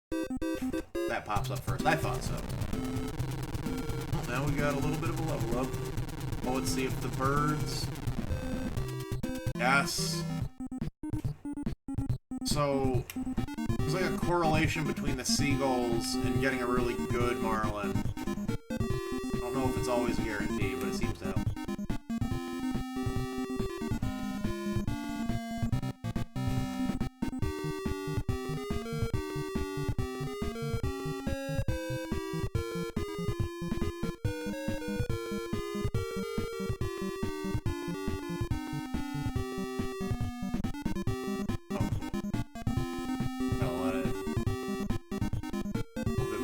That pops up first. I thought so. Well, now we got a little bit of a level up. Well, let's see if the birds... Yes. So, there's like a correlation between the seagulls and getting a really good marlin. I don't know if it's always a guarantee, but it seems to help.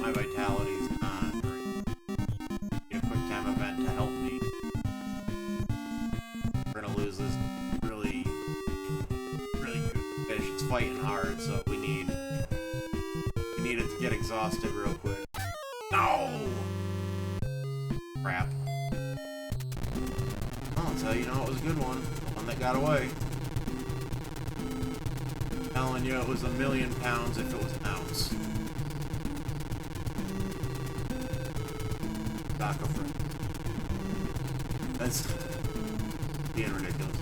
Vitality's on. Get a quick time event to help me. We're gonna lose this really good fish. It's fighting hard, so we need it to get exhausted real quick. No! Crap. I'll tell you, it was a good one. The one that got away. I'm telling you, it was a million pounds if it was an ounce. Taco fruit. That's being ridiculous.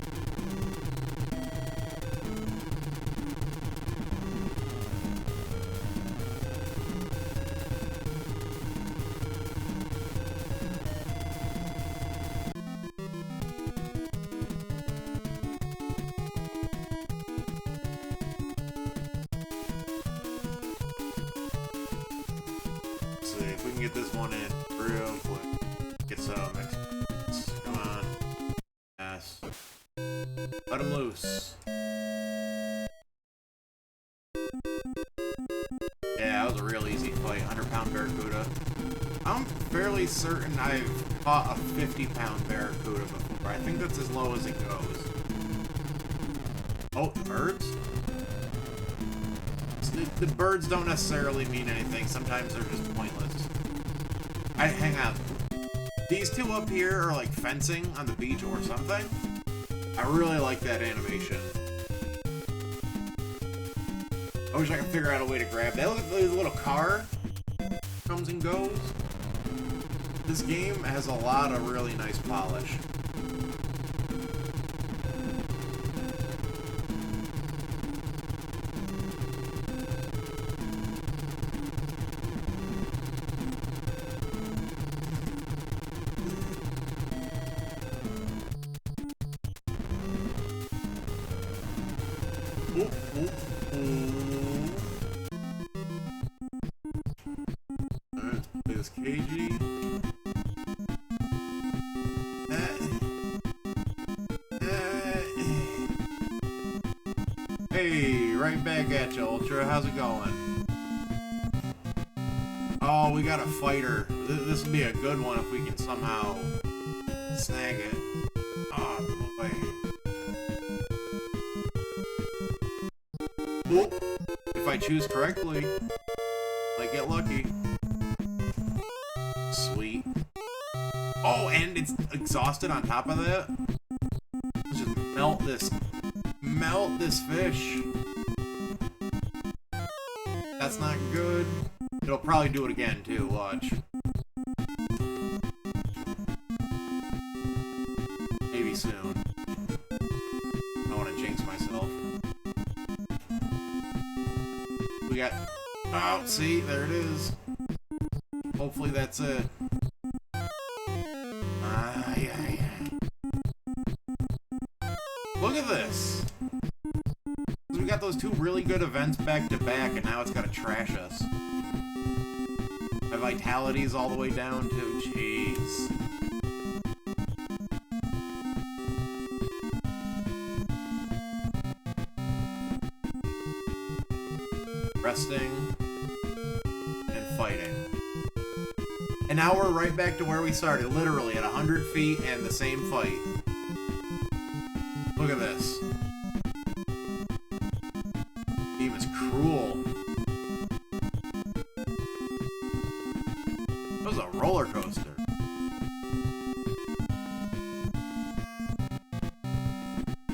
Let's see if we can get this one in real quick. Get some experience. Come on. Yes. Let him loose. Yeah, that was a real easy fight. 100-pound barracuda. I'm fairly certain I've caught a 50-pound barracuda before. I think that's as low as it goes. Oh, the birds? The birds don't necessarily mean anything. Sometimes they're just pointless. Hang on. These two up here are like fencing on the beach or something. I really like that animation. I wish I could figure out a way to grab that. Look at the little car. Comes and goes. This game has a lot of really nice polish. Oh, oh, oh. Alright, play this cagey. Hey, right back at you, Ultra. How's it going? Oh, we got a fighter. This would be a good one if we can somehow snag it. Oh, boy. Oh, if I choose correctly, might get lucky. Sweet. Oh, and it's exhausted on top of that. Let's just melt this fish. That's not good. It'll probably do it again too, watch. Maybe soon. I don't want to jinx myself. We got... Oh, see, there it is. Hopefully that's it. Look at this! We got those two really good events back to back, and now it's gotta trash us. My vitality's all the way down too. Jeez. Resting and fighting. And now we're right back to where we started, literally at 100 feet and the same fight. Look at this. Game is cruel. That was a roller coaster.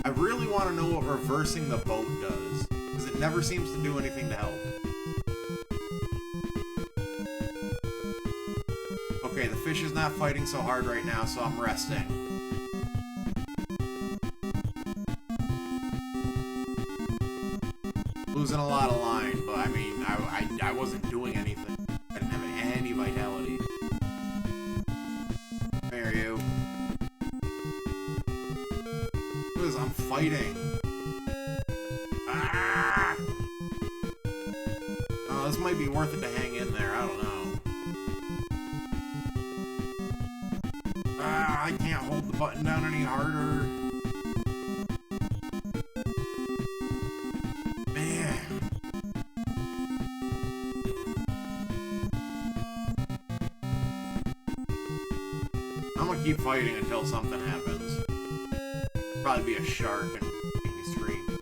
I really want to know what reversing the boat does, because it never seems to do anything to help. Okay, the fish is not fighting so hard right now, so I'm resting. Losing a lot of line, but I mean, I wasn't doing anything. I didn't have any vitality. There you. Look at this, I'm fighting. Ah! Oh, this might be worth it to hang in there, I don't know. Ah, I can't hold the button down any harder. Keep fighting until something happens. Probably be a shark and make me scream.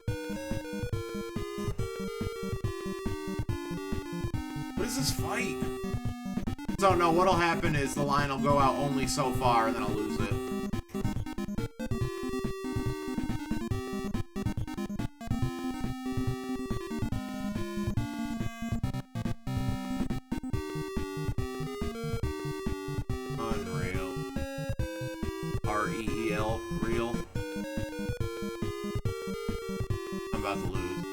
What is this fight? So no, what'll happen is the line will go out only so far and then I'll lose it. R-E-E-L, real. I'm about to lose.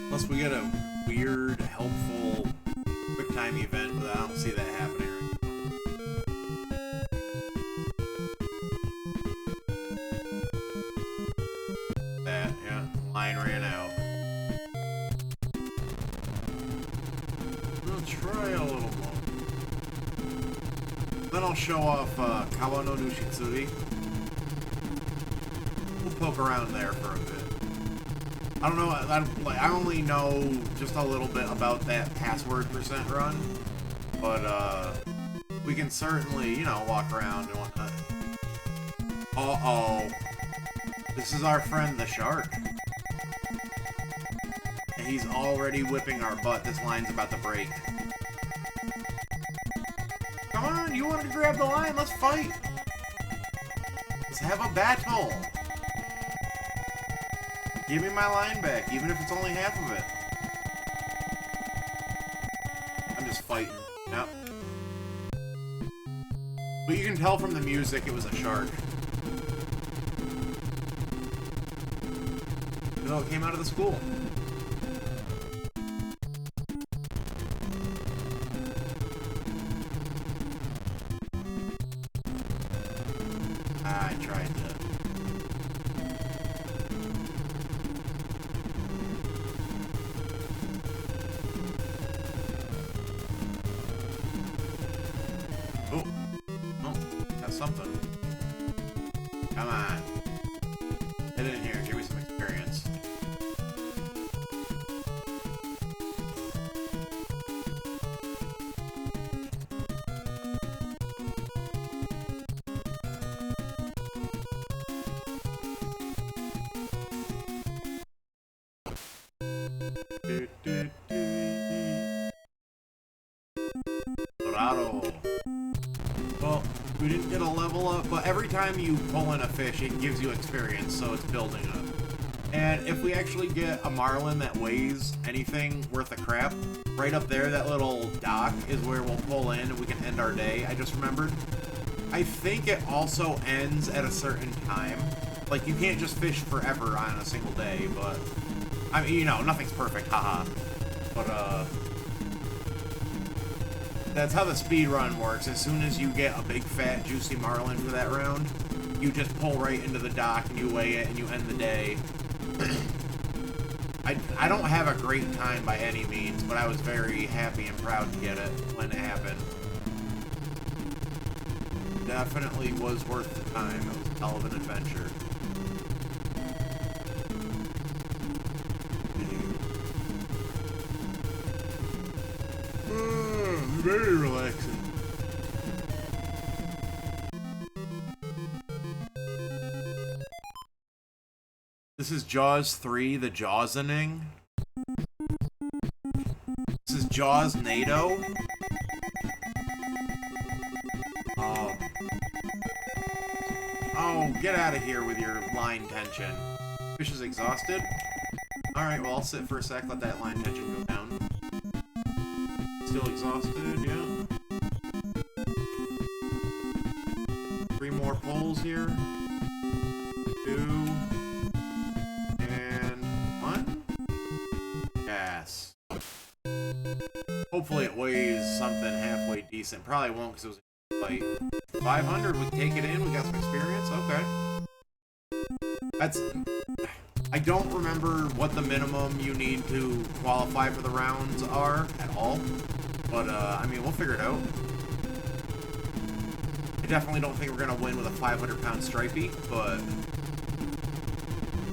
Unless we get a weird, helpful, quick time event, but I don't see that happening. Line ran out. We'll try a little more. Then I'll show off Kawa no Nushitsuri. We'll poke around there for a bit. I don't know, I only know just a little bit about that password % run, but we can certainly, you know, walk around and whatnot. Uh-oh. This is our friend the shark. He's already whipping our butt. This line's about to break. Come on, you wanted to grab the line. Let's fight. Let's have a battle. Give me my line back, even if it's only half of it. I'm just fighting. Yep. But you can tell from the music it was a shark. Even though it came out of the school. I tried to. Oh, got something. Come on. Get in here, give me some experience. Dorado. Well, we didn't get a level up, but every time you pull in a fish, it gives you experience, so it's building up. And if we actually get a marlin that weighs anything worth a crap, right up there, that little dock is where we'll pull in and we can end our day. I just remembered. I think it also ends at a certain time. Like, you can't just fish forever on a single day, but... I mean, you know, nothing's perfect, haha. But, that's how the speed run works. As soon as you get a big, fat, juicy marlin for that round, you just pull right into the dock and you weigh it and you end the day. I don't have a great time by any means, but I was very happy and proud to get it when it happened. Definitely was worth the time. It was a hell of an adventure. Very relaxing. This is Jaws 3, the Jawsening. This is Jaws NATO. Oh, get out of here with your line tension. Fish is exhausted? Alright, well, I'll sit for a sec, let that line tension go down. Still exhausted, yeah. 3 more pulls here. 2. And 1. Yes. Hopefully it weighs something halfway decent. Probably won't because it was like 500. We take it in. We got some experience. Okay. That's... I don't remember what the minimum you need to qualify for the rounds are at all. But, I mean, we'll figure it out. I definitely don't think we're going to win with a 500-pound stripey, but...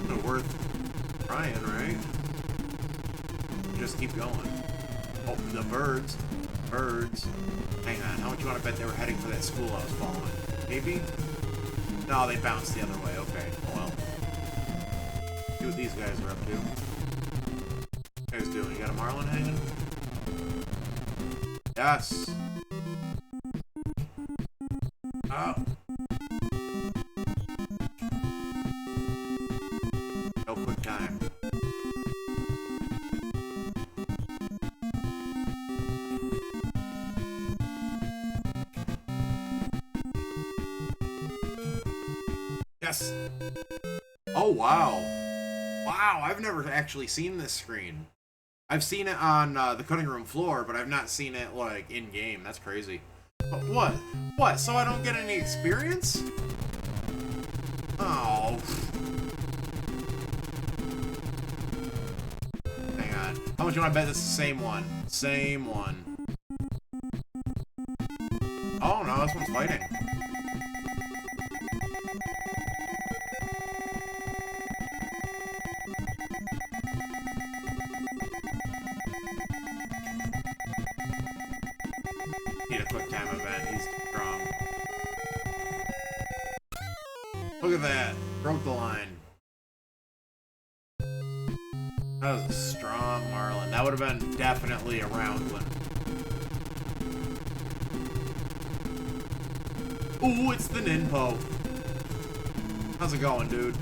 it's worth trying, right? Just keep going. Oh, the birds. Birds. Hang on, how much you want to bet they were heading for that school I was following? Maybe? No, they bounced the other way. Okay, well. See what these guys are up to. What you guys doing? You got a marlin hanging? Yes. Oh. No quick time. Yes. Oh, wow. Wow, I've never actually seen this screen. I've seen it on the cutting room floor, but I've not seen it, like, in-game. That's crazy. But what? What? So I don't get any experience? Oh. Hang on. How much do you want to bet this is the same one? Same one. Oh, no, this one's fighting. Need a quick time event. He's strong. Look at that. Broke the line. That was a strong marlin. That would have been definitely a round one. Ooh, it's the Ninpo. How's it going, dude?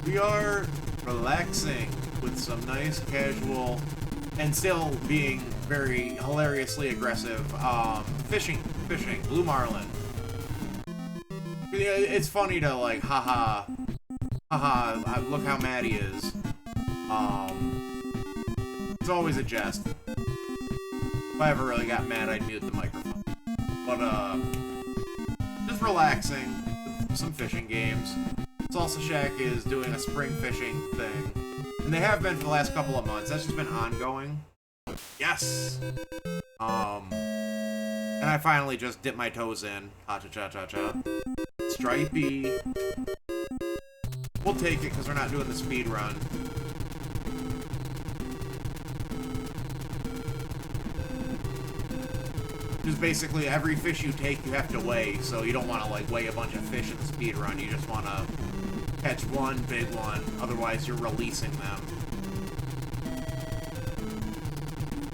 We are relaxing with some nice casual and still being very hilariously aggressive fishing, blue marlin. It's funny to like, haha, look how mad he is. It's always a jest. If I ever really got mad, I'd mute the microphone. But relaxing with some fishing games. Salsa Shack is doing a spring fishing thing. And they have been for the last couple of months. That's just been ongoing. Yes! And I finally just dipped my toes in. Ha-cha-cha-cha-cha. Stripey. We'll take it because we're not doing the speed run. Just basically every fish you take you have to weigh, so you don't want to like weigh a bunch of fish in the speed run. You just want to catch one big one, otherwise you're releasing them.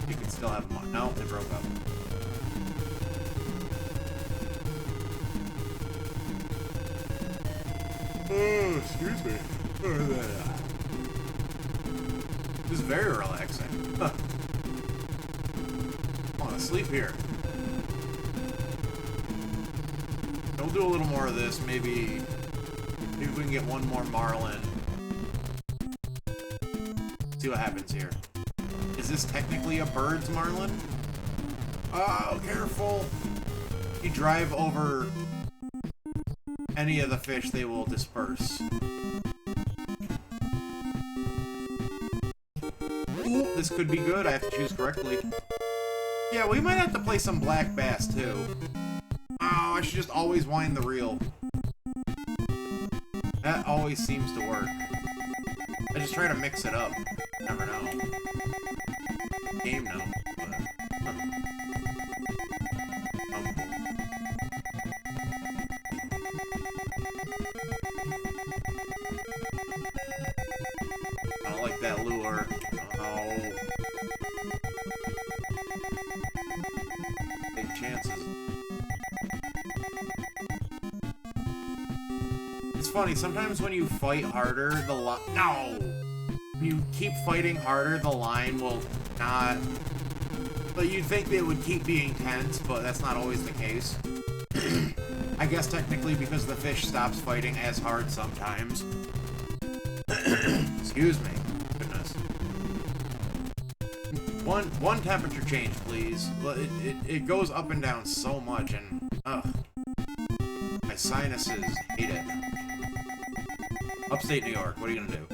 You can still have them on. No, they broke up. Oh, excuse me. This is very relaxing. Huh. I want to sleep here. We'll do a little more of this. Maybe we can get one more marlin. See what happens here. Is this technically a bird's marlin? Oh, careful! If you drive over any of the fish, they will disperse. Ooh, this could be good. I have to choose correctly. Yeah, we might have to play some black bass, too. Oh, I should just always wind the reel. That always seems to work. I just try to mix it up. Never know. Game no. But, I don't like that lure. Oh. Big chances. It's funny, sometimes when you fight harder, the line... No! When you keep fighting harder, the line will not... But you'd think they would keep being tense, but that's not always the case. I guess technically because the fish stops fighting as hard sometimes. Excuse me. Goodness. One temperature change, please. It goes up and down so much, and... Ugh. My sinuses hate it. Upstate New York, what are you gonna do?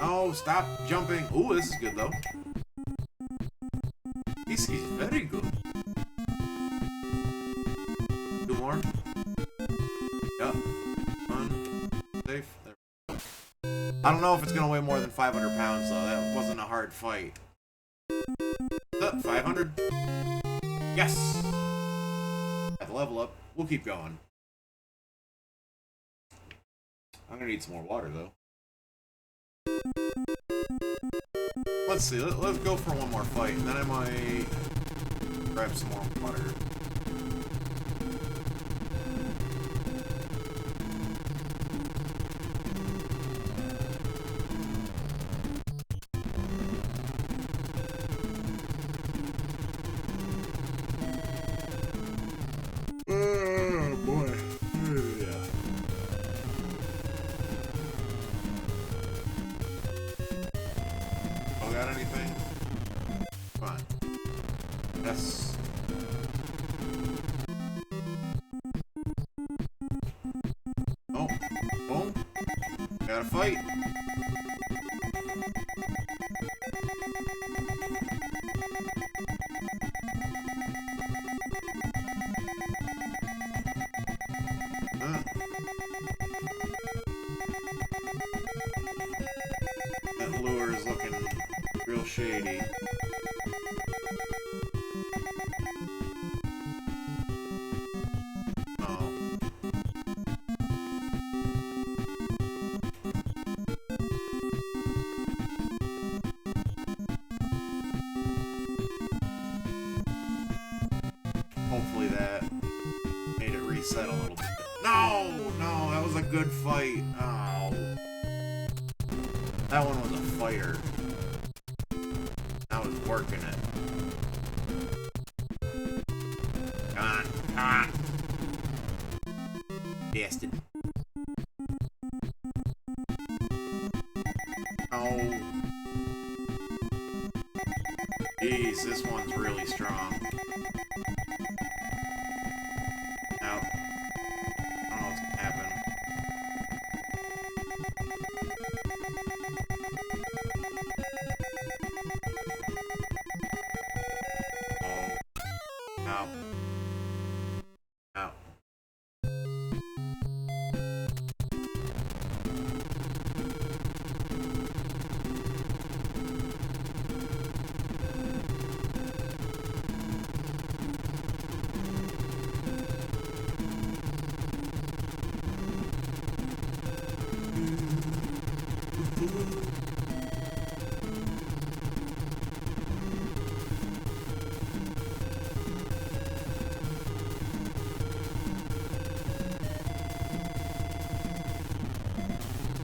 Oh, stop jumping. Ooh, this is good, though. This is very good. Two more. Yep. One. Safe. There we go. I don't know if it's gonna weigh more than 500 pounds, though. That wasn't a hard fight. 500? Yes! At the level up. We'll keep going. I'm gonna need some more water, though. Let's see, let's go for one more fight, and then I might grab some more water. Oh, boy. Yeah. Got anything? Come on. Yes. Oh. Oh. Gotta fight. That lure is looking real shady. Oh. Hopefully that made it reset a little bit. No! No, that was a good fight. Oh. That one was a fighter. I was working it. Come on, come on. Bastard. Oh. Jeez, this one's really strong. Ow. Ow.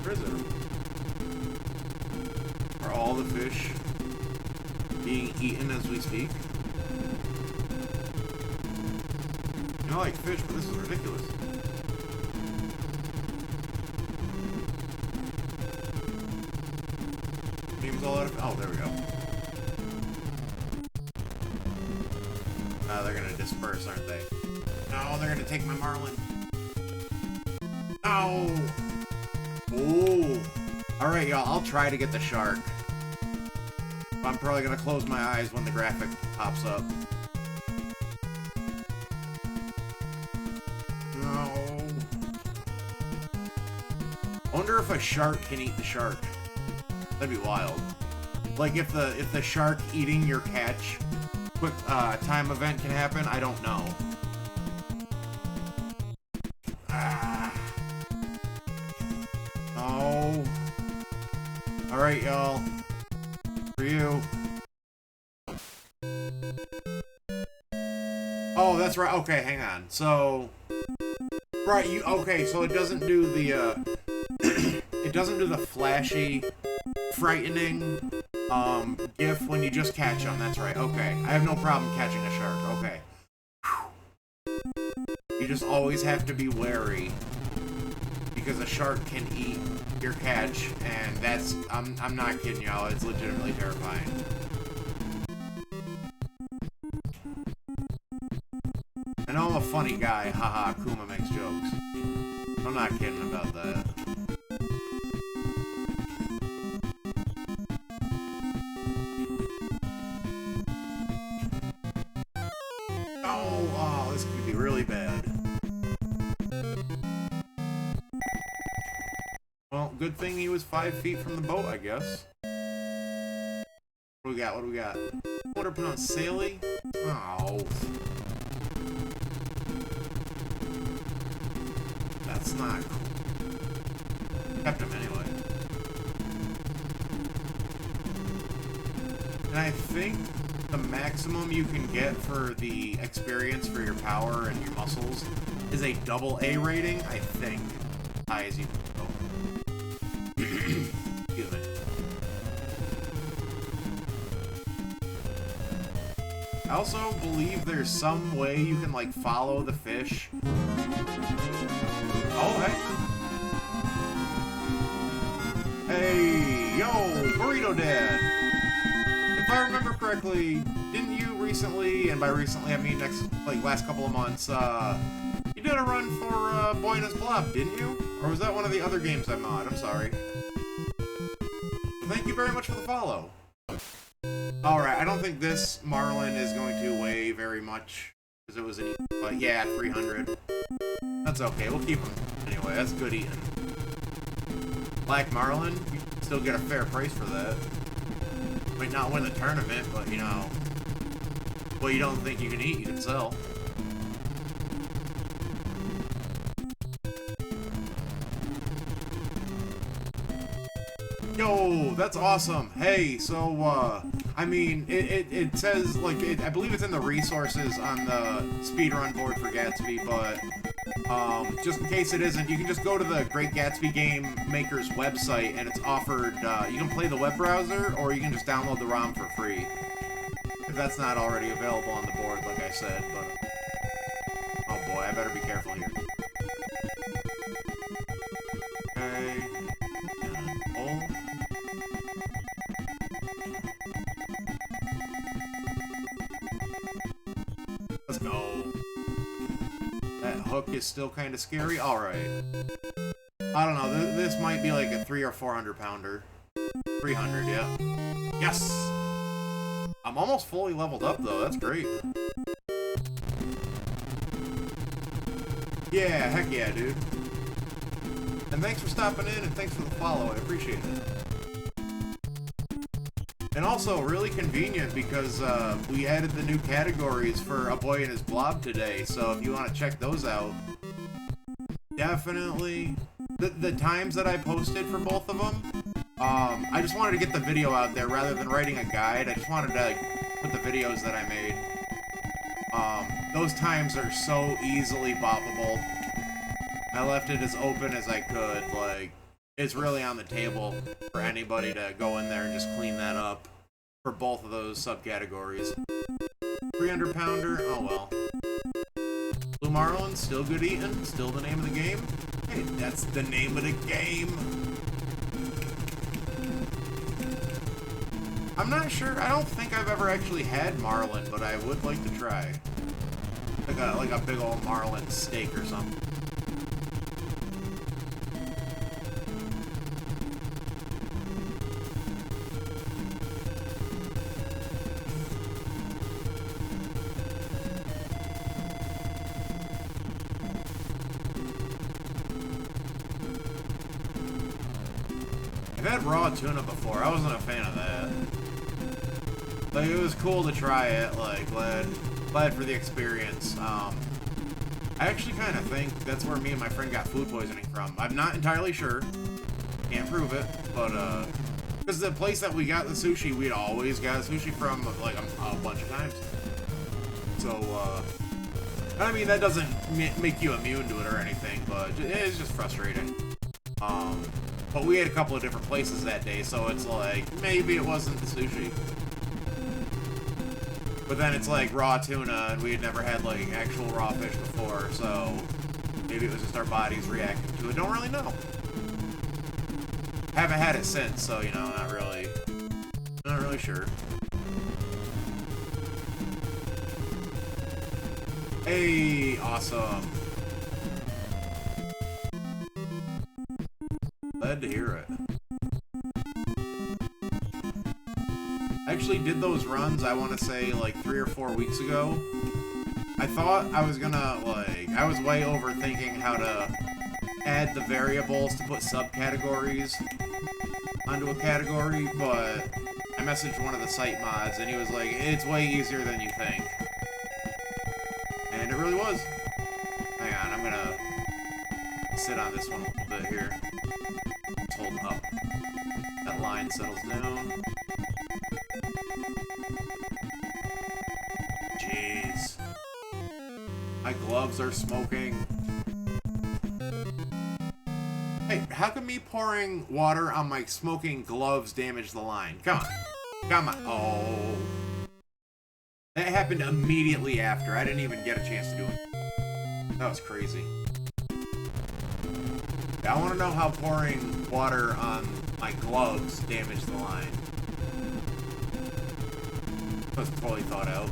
Prisoner. Are all the fish being eaten as we speak? You know, I like fish, but this is ridiculous. Game's all out of... Oh, there we go. They're gonna disperse, aren't they? No, they're gonna take my marlin. Ow! Ooh. Alright, y'all, I'll try to get the shark. I'm probably gonna close my eyes when the graphic pops up. No. I wonder if a shark can eat the shark. That'd be wild. Like, if the shark eating your catch quick time event can happen, I don't know. Oh. Alright, y'all. For you. Oh, that's right. Okay, hang on. So... Right, you... Okay, so it doesn't do the, it doesn't do the flashy, frightening, GIF when you just catch them. That's right. Okay. I have no problem catching a shark. Okay. Whew. You just always have to be wary. Because a shark can eat your catch, and that's... I'm not kidding y'all, it's legitimately terrifying. I know I'm a funny guy, haha, Kuma makes jokes. I'm not kidding about that. Oh, this could be really bad. Well, good thing he was 5 feet from the boat, I guess. What do we got? What do we got? What are pronounced Saley? Oh. That's not cool. Kept him anyway. And I think the maximum you can get for the experience for your power and your muscles is a double A rating, I think. High as you can go. Excuse me. I also believe there's some way you can, like, follow the fish. Oh, hey. Hey, yo, Burrito Dad. If I remember correctly, didn't you recently, and by recently I mean last couple of months, you did a run for Buenos Blob, didn't you? Or was that one of the other games I mod? I'm sorry. Thank you very much for the follow. Alright, I don't think this marlin is going to weigh very much, because it was an but yeah, 300. That's okay, we'll keep him anyway, that's good eating. Black marlin, you can still get a fair price for that. Might not win the tournament, but you know, what you don't think you can eat, you can sell. Yo, that's awesome. Hey, so, I mean, it says, like, I believe it's in the resources on the speedrun board for Gatsby, but, just in case it isn't, you can just go to the Great Gatsby Game Maker's website, and it's offered, you can play the web browser, or you can just download the ROM for free. If that's not already available on the board, like I said, but, oh boy, I better be careful here. Okay. Oh. Let's go. That hook is still kind of scary. Alright. I don't know. This might be like a 300 or 400 pounder. 300, yeah. Yes! I'm almost fully leveled up, though. That's great. Yeah, heck yeah, dude. And thanks for stopping in, and thanks for the follow. I appreciate it. And also, really convenient because we added the new categories for A Boy and His Blob today. So if you want to check those out, definitely. The times that I posted for both of them, I just wanted to get the video out there rather than writing a guide. I just wanted to put the videos that I made. Those times are so easily boppable. I left it as open as I could. Like, it's really on the table for anybody to go in there and just clean that up for both of those subcategories. 300 pounder, oh well. Blue Marlin, still good eating, still the name of the game. Hey, that's the name of the game. I'm not sure, I don't think I've ever actually had marlin, but I would like to try. Like a big old marlin steak or something. I've had raw tuna before. I wasn't a fan of that. Like, it was cool to try it. Like, glad for the experience. I actually kind of think that's where me and my friend got food poisoning from. I'm not entirely sure. Can't prove it, but because the place that we got the sushi, we'd always got sushi from like a bunch of times. So, I mean, that doesn't make you immune to it or anything, but it's just frustrating. But we had a couple of different places that day, so it's like, maybe it wasn't the sushi. But then it's like raw tuna, and we had never had like actual raw fish before, so maybe it was just our bodies reacting to it. Don't really know. Haven't had it since, so, you know, not really sure. Hey, awesome. Glad to hear it. I actually did those runs, I want to say, like 3 or 4 weeks ago. I thought I was gonna, like, I was way overthinking how to add the variables to put subcategories onto a category, but I messaged one of the site mods, and he was like, it's way easier than you think. And it really was. Hang on, I'm gonna sit on this one a little bit here. Just hold up. That line settles down. Jeez. My gloves are smoking. Hey, how can me pouring water on my smoking gloves damage the line? Come on. Come on. Oh. That happened immediately after. I didn't even get a chance to do it. That was crazy. Yeah, I want to know how pouring water on my gloves damaged the line. That was totally thought out.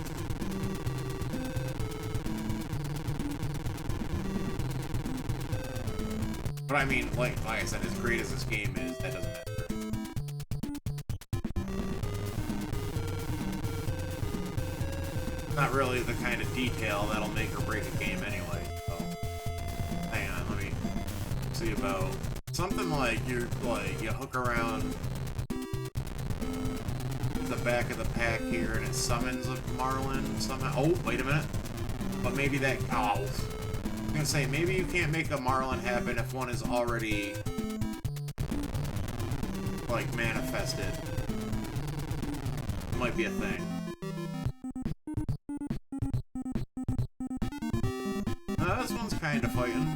But I mean, like I said, as great as this game is, that doesn't matter. Not really the kind of detail that'll make or break a game anyway. So, hang on, let me see about something like you hook around the back of the pack here, and it summons a marlin somehow. Oh, wait a minute. But maybe that. Oh. I'm gonna say, maybe you can't make a marlin happen if one is already, like, manifested. It might be a thing. This one's kinda fighting.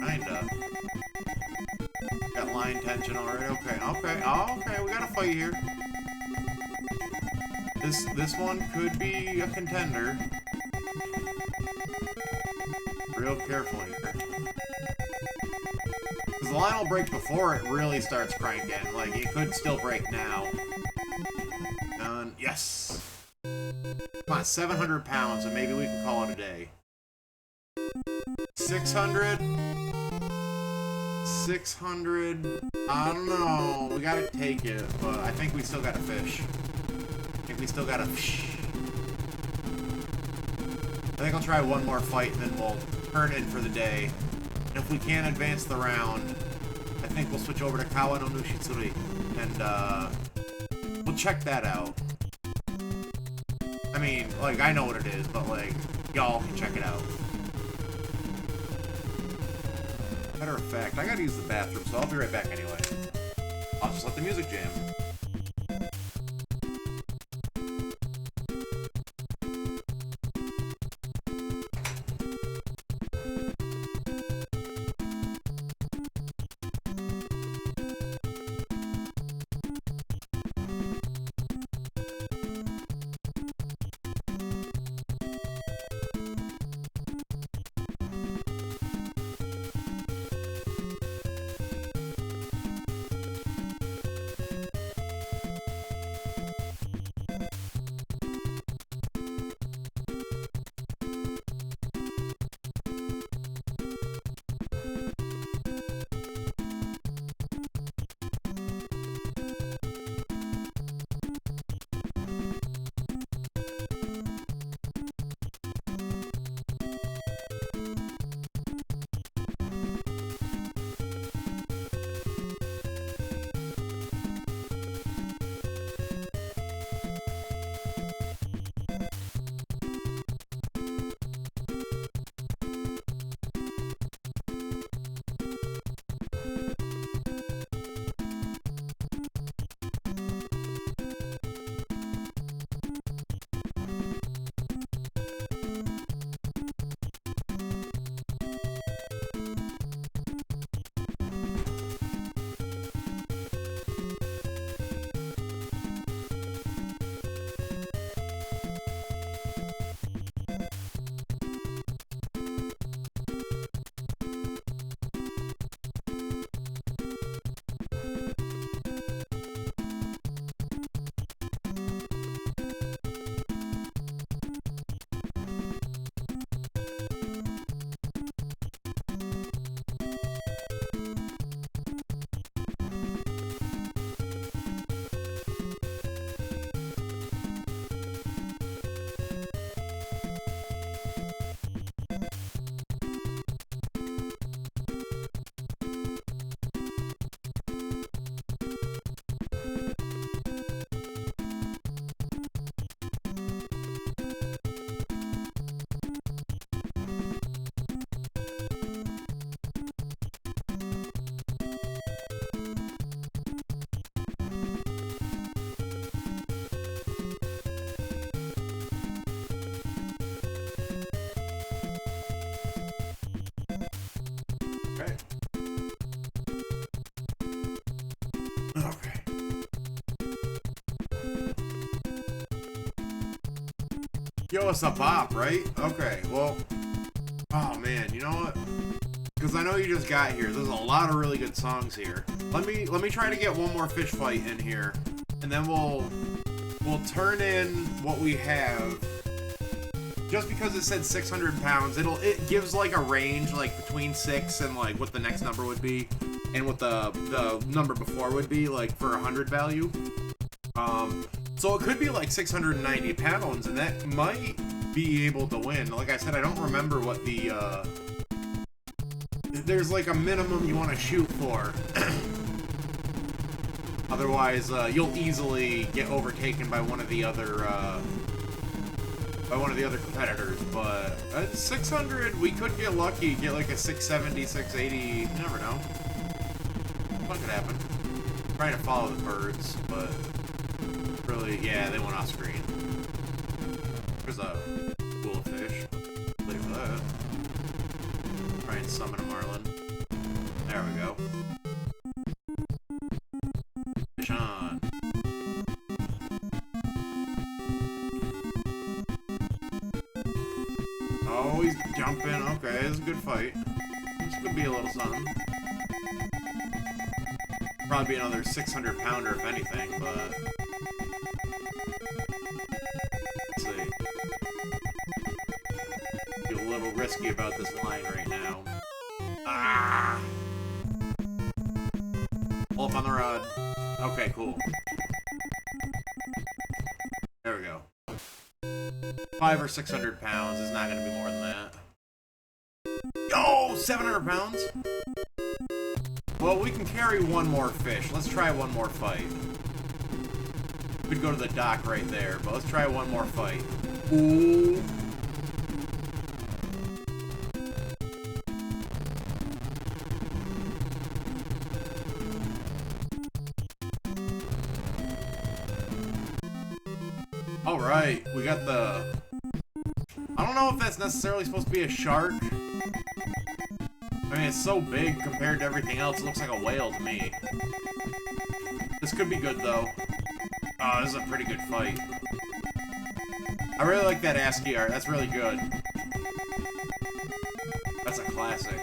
Kinda. Got line tension already. Okay, okay. Oh, okay, we got a fight here. This one could be a contender. Real careful here. Because the line will break before it really starts cranking. Like, it could still break now. Done. Yes! Come on, 700 pounds, and maybe we can call it a day. 600? 600? I don't know. We gotta take it, but I think we still gotta fish. I think we still gotta fish. I think I'll try one more fight and then we'll turn in for the day. And if we can't advance the round, I think we'll switch over to Kawa no Nushitsuri. And we'll check that out. I mean, like, I know what it is, but like, y'all can check it out. Matter of fact, I gotta use the bathroom, so I'll be right back anyway. I'll just let the music jam. Yo, it's a bop, right? Okay, well, oh man, you know what? Because I know you just got here. There's a lot of really good songs here. Let me try to get one more fish fight in here, and then we'll turn in what we have. Just because it said 600 pounds, it gives like a range, like between 6 and like what the next number would be, and what the number before would be, like for 100 value. So it could be like 690 pounds, and that might be able to win. Like I said, I don't remember what the, there's like a minimum you want to shoot for. Otherwise, you'll easily get overtaken by one of the other, competitors. But at 600, we could get lucky, get like a 670, 680, you never know. What could happen? I'm trying to follow the birds, but... really, yeah, they went off screen. There's a pool of fish. Look for that. Try and summon a marlin. There we go. Fish on. Oh, he's jumping. Okay, this is a good fight. This could be a little something. Probably be another 600 pounder if anything, but... risky about this line right now. Ah! Pull up on the rod. Okay, cool. There we go. 500 or 600 pounds. It's not going to be more than that. Yo, 700 pounds? Well, we can carry one more fish. Let's try one more fight. We'd go to the dock right there, but let's try one more fight. Ooh. Alright, we got the... I don't know if that's necessarily supposed to be a shark. I mean, it's so big compared to everything else, it looks like a whale to me. This could be good, though. Oh, this is a pretty good fight. I really like that ASCII art, that's really good. That's a classic.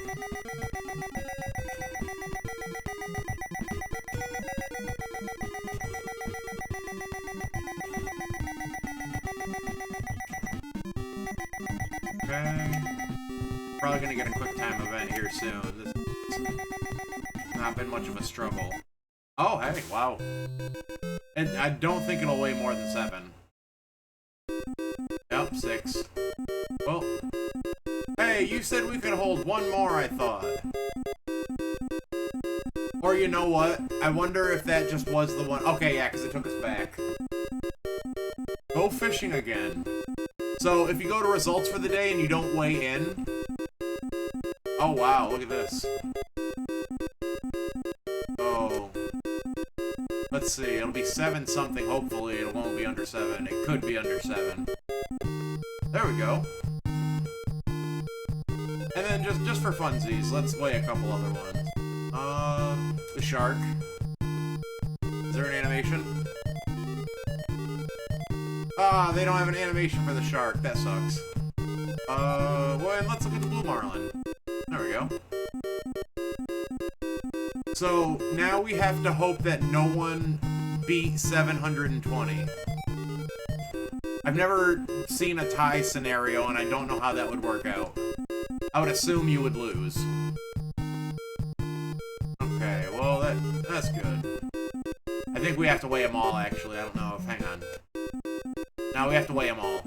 Okay. Probably gonna get a quick time event here soon. This has not been much of a struggle. Oh, hey, wow. And I don't think it'll weigh more than 7. Yep, 6. Well, hey, you said we could hold one more, I thought. Or you know what? I wonder if that just was the one. Okay, yeah, because it took us back. Go fishing again. So, if you go to results for the day and you don't weigh in... Oh, wow, look at this. Oh. Let's see, it'll be 7 something, hopefully. It won't be under 7. It could be under 7. There we go. And then, just for funsies, let's weigh a couple other ones. The shark. Is there an animation? Ah, they don't have an animation for the shark. That sucks. Well, let's look at the blue marlin. There we go. So, now we have to hope that no one beat 720. I've never seen a tie scenario, and I don't know how that would work out. I would assume you would lose. Okay, well, that's good. I think we have to weigh them all, actually. I don't know if... Hang on. Now we have to weigh them all.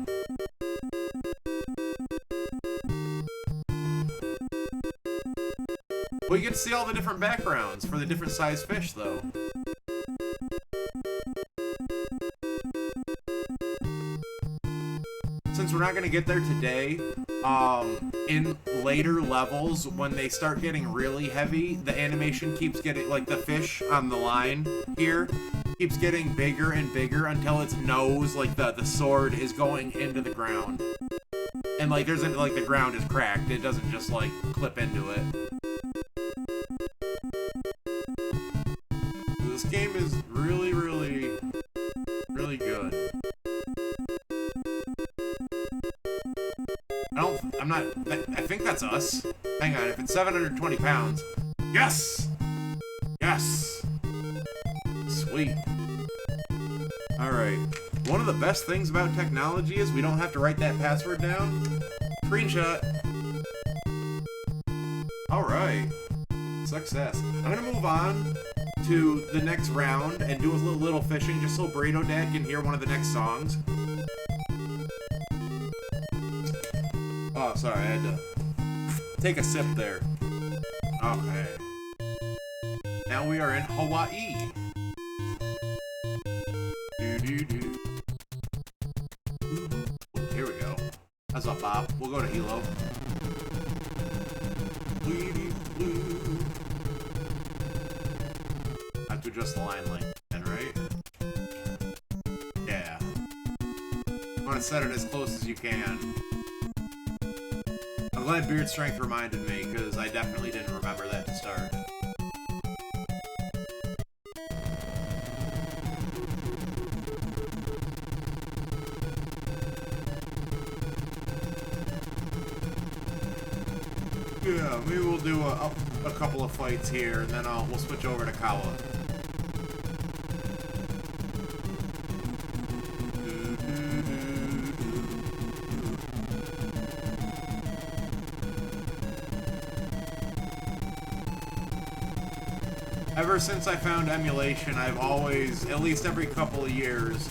Well, you get to see all the different backgrounds for the different size fish, though. Since we're not going to get there today, in later levels, when they start getting really heavy, the animation keeps getting, like the fish on the line here, keeps getting bigger and bigger until its nose, like the sword, is going into the ground. And like there's like the ground is cracked. It doesn't just like clip into it. This game is really, really, really good. I think that's us. Hang on, if it's 720 pounds. Yes! Yes! Sweet. Alright. One of the best things about technology is we don't have to write that password down. Screenshot. Alright. Success. I'm gonna move on to the next round and do a little fishing just so Burrito Dad can hear one of the next songs. Oh, sorry, I had to take a sip there. Okay. Now we are in Hawaii. Here we go. That's a bop. We'll go to Hilo. I have to adjust the line length then, right? Yeah. You want to set it as close as you can. I'm glad Beard Strength reminded me, because I definitely didn't remember that to start. Yeah, maybe we'll do a couple of fights here, and then we'll switch over to Kawa. Ever since I found emulation, I've always, at least every couple of years,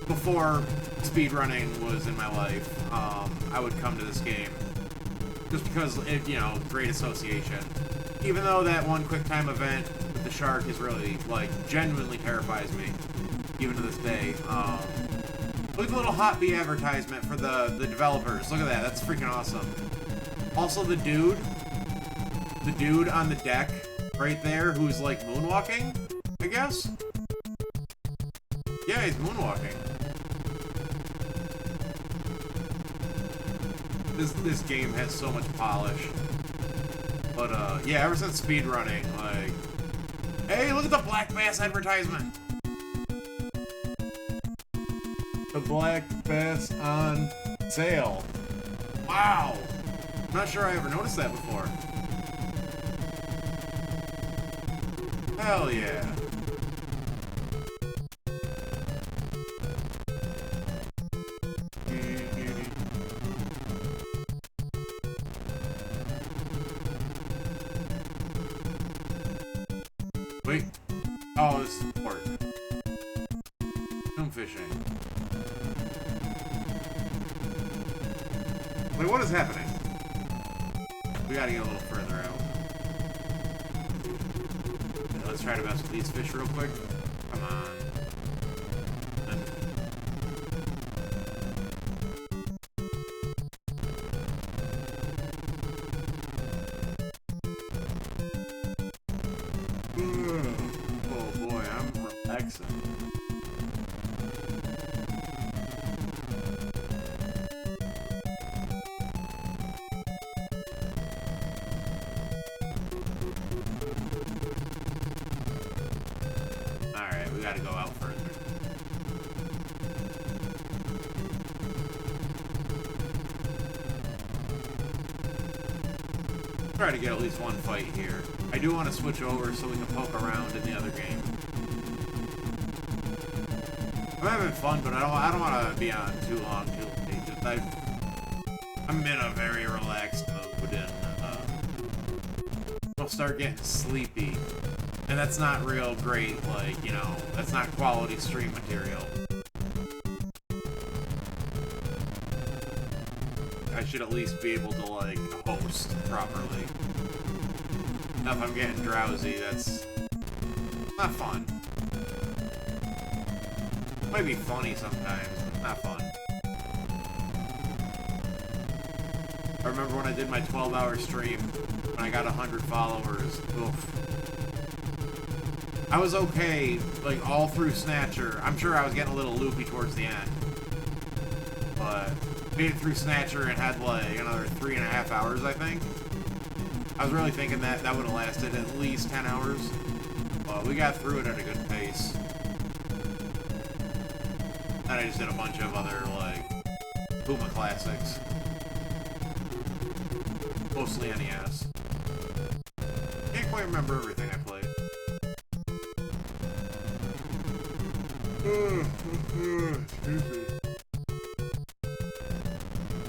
before speedrunning was in my life, I would come to this game just because it, you know, great association. Even though that one quick time event with the shark is really, like, genuinely terrifies me, even to this day. Look at the little Hot Bee advertisement for the developers. Look at that. That's freaking awesome. Also, the dude on the deck right there who's, like, moonwalking, I guess? Yeah, he's moonwalking. This game has so much polish. But, yeah, ever since speedrunning, like... Hey, look at the Black Bass advertisement! The Black Bass on sale. Wow! I'm not sure I ever noticed that before. Hell yeah. Wait. Oh, this is port. Film fishing. Wait, what is happening? We gotta get a little further out. Okay, let's try to mess with these fish real quick. Come on. Oh boy, I'm relaxing. Alright, we gotta go out further. Try to get at least one fight here. I do want to switch over so we can poke around in the other game. I'm having fun, but I don't want to be on too long, too late. Just I'm in a very relaxed mood, and I'll start getting sleepy. And that's not real great, like, you know, that's not quality stream material. I should at least be able to, like, host properly. Now if I'm getting drowsy, that's not fun. Might be funny sometimes, but not fun. I remember when I did my 12-hour stream, when I got 100 followers, oof. I was okay, like, all through Snatcher. I'm sure I was getting a little loopy towards the end. But made it through Snatcher and had, like, another 3.5 hours, I think. I was really thinking that would have lasted at least 10 hours. But we got through it at a good pace. And I just did a bunch of other, like, Puma classics. Mostly NES. Can't quite remember everything I played. Excuse me.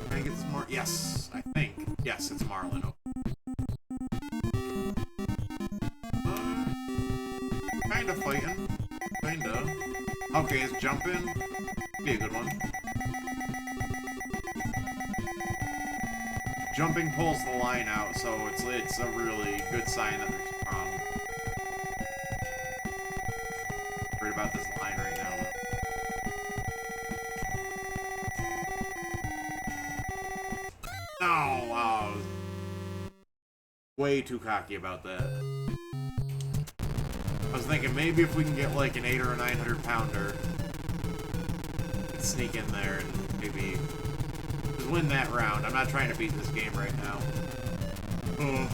Can I get some more? Yes, I think. Yes, it's Marlin. Kinda fighting. Kinda. Okay, it's jumping. Be a good one. Jumping pulls the line out, so it's a really good sign that they're strong. Worried about this line right now, though. No, wow. Way too cocky about that. I was thinking maybe if we can get like an 800 or a 900 pounder, sneak in there and maybe just win that round. I'm not trying to beat this game right now. Oh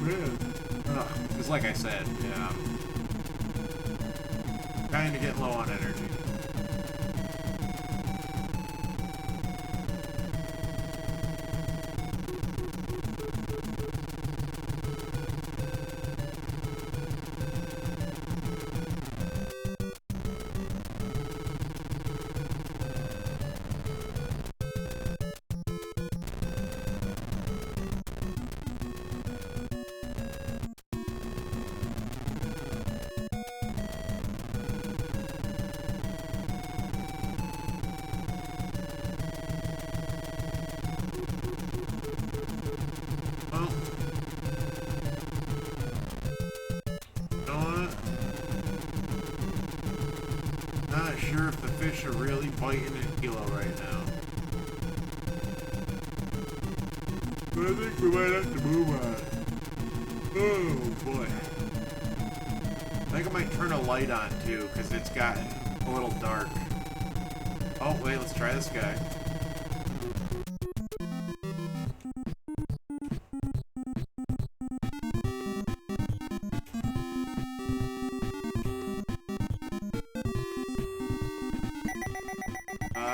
man. Because like I said, yeah, I'm kind of getting low on energy. fish are really biting at Kilo right now. But I think we might have to move on. Oh boy. I think I might turn a light on too, because it's gotten a little dark. Oh wait, let's try this guy.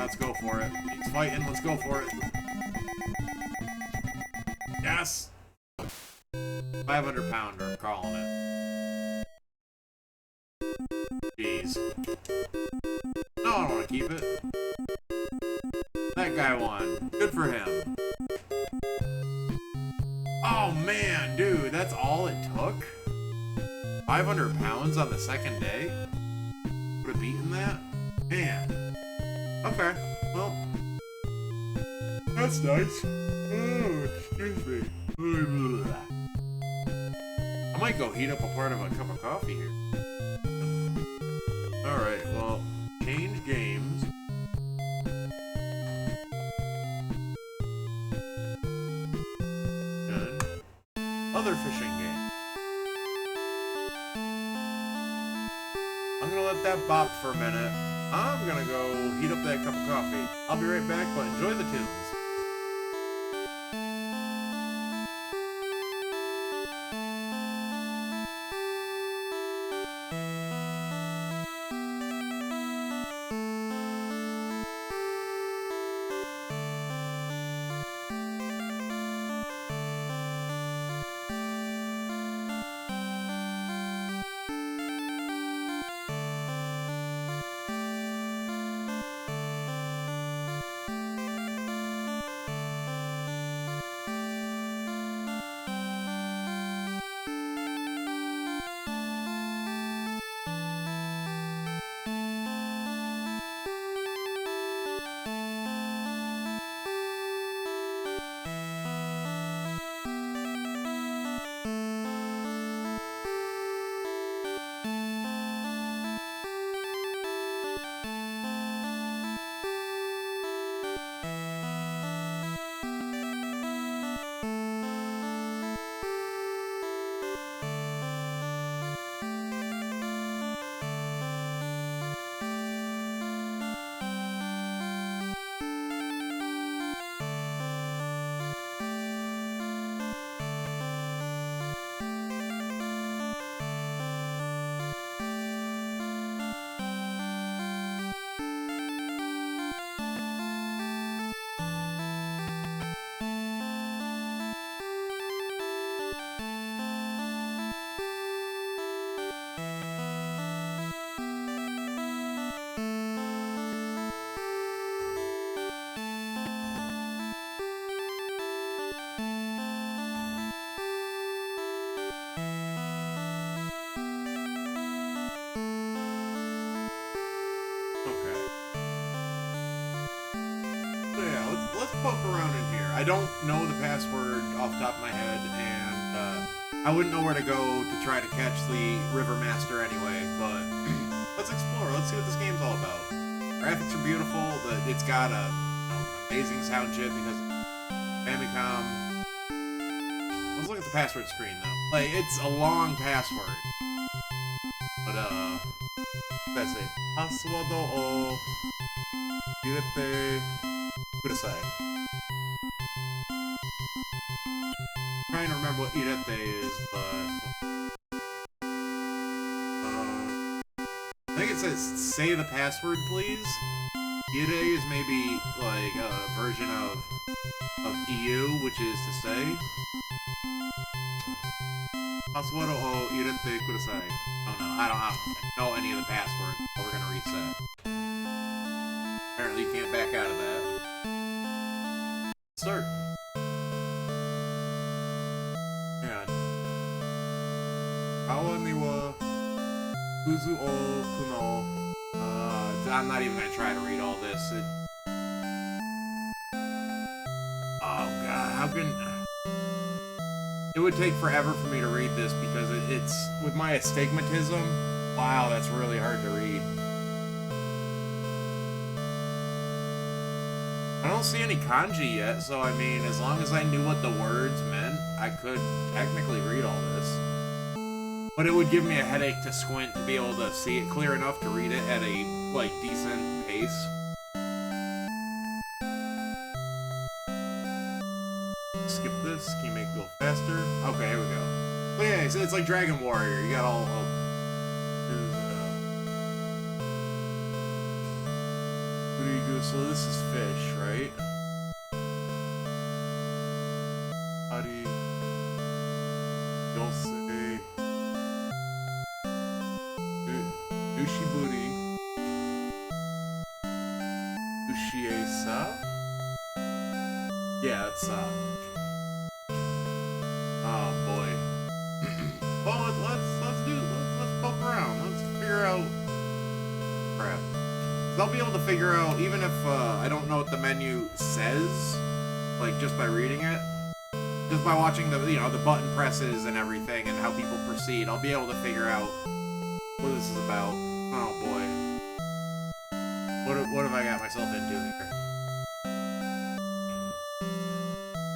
Let's go for it. He's fighting, let's go for it. Yes! 500 pounder, I'm calling it. Jeez. No, I don't want to keep it. That guy won. Good for him. Oh man, dude, that's all it took? 500 pounds on the second day? Would have beaten that? Man. Okay, well. That's nice. Oh, excuse me. I might go heat up a part of a cup of coffee here. Alright, well, change games. Good. Other fishing game. I'm gonna let that bop for a minute. I'm gonna go heat up that cup of coffee. I'll be right back, but enjoy the tunes. Poke around in here. I don't know the password off the top of my head, and I wouldn't know where to go to try to catch the River Master anyway, but let's explore. Let's see what this game's all about. Graphics are beautiful. It's got a amazing sound chip because Famicom. Let's look at the password screen though. Like, it's a long password. But let's see. Password o irete kudasai. Trying to remember what irete is, but I think it says say the password please. Ire is maybe like a version of EU, which is to say password o irete kudasai. Oh no, I don't know any of the passwords, but we're gonna reset. Apparently you can't back out of that. Start. Kuzu o Kuno. I'm not even gonna try to read all this. Oh god, how can... It would take forever for me to read this because it's... With my astigmatism, wow, that's really hard to read. I don't see any kanji yet, so I mean, as long as I knew what the words meant, I could technically read all this. But it would give me a headache to squint to be able to see it clear enough to read it at a, like, decent pace. Skip this. Can you make it go faster? Okay, here we go. But yeah, so it's like Dragon Warrior. You got all... So this is fish, right? How do you... You'll say... Dushiburi. Dushiesa? Yeah, it's oh boy. Well, let's poke around. Let's figure out... Crap. I'll be able to figure out, even if I don't know what the menu says, like just by reading it, just by watching the, you know, the button presses and everything and how people proceed, I'll be able to figure out what this is about. Oh boy. What have I got myself into here?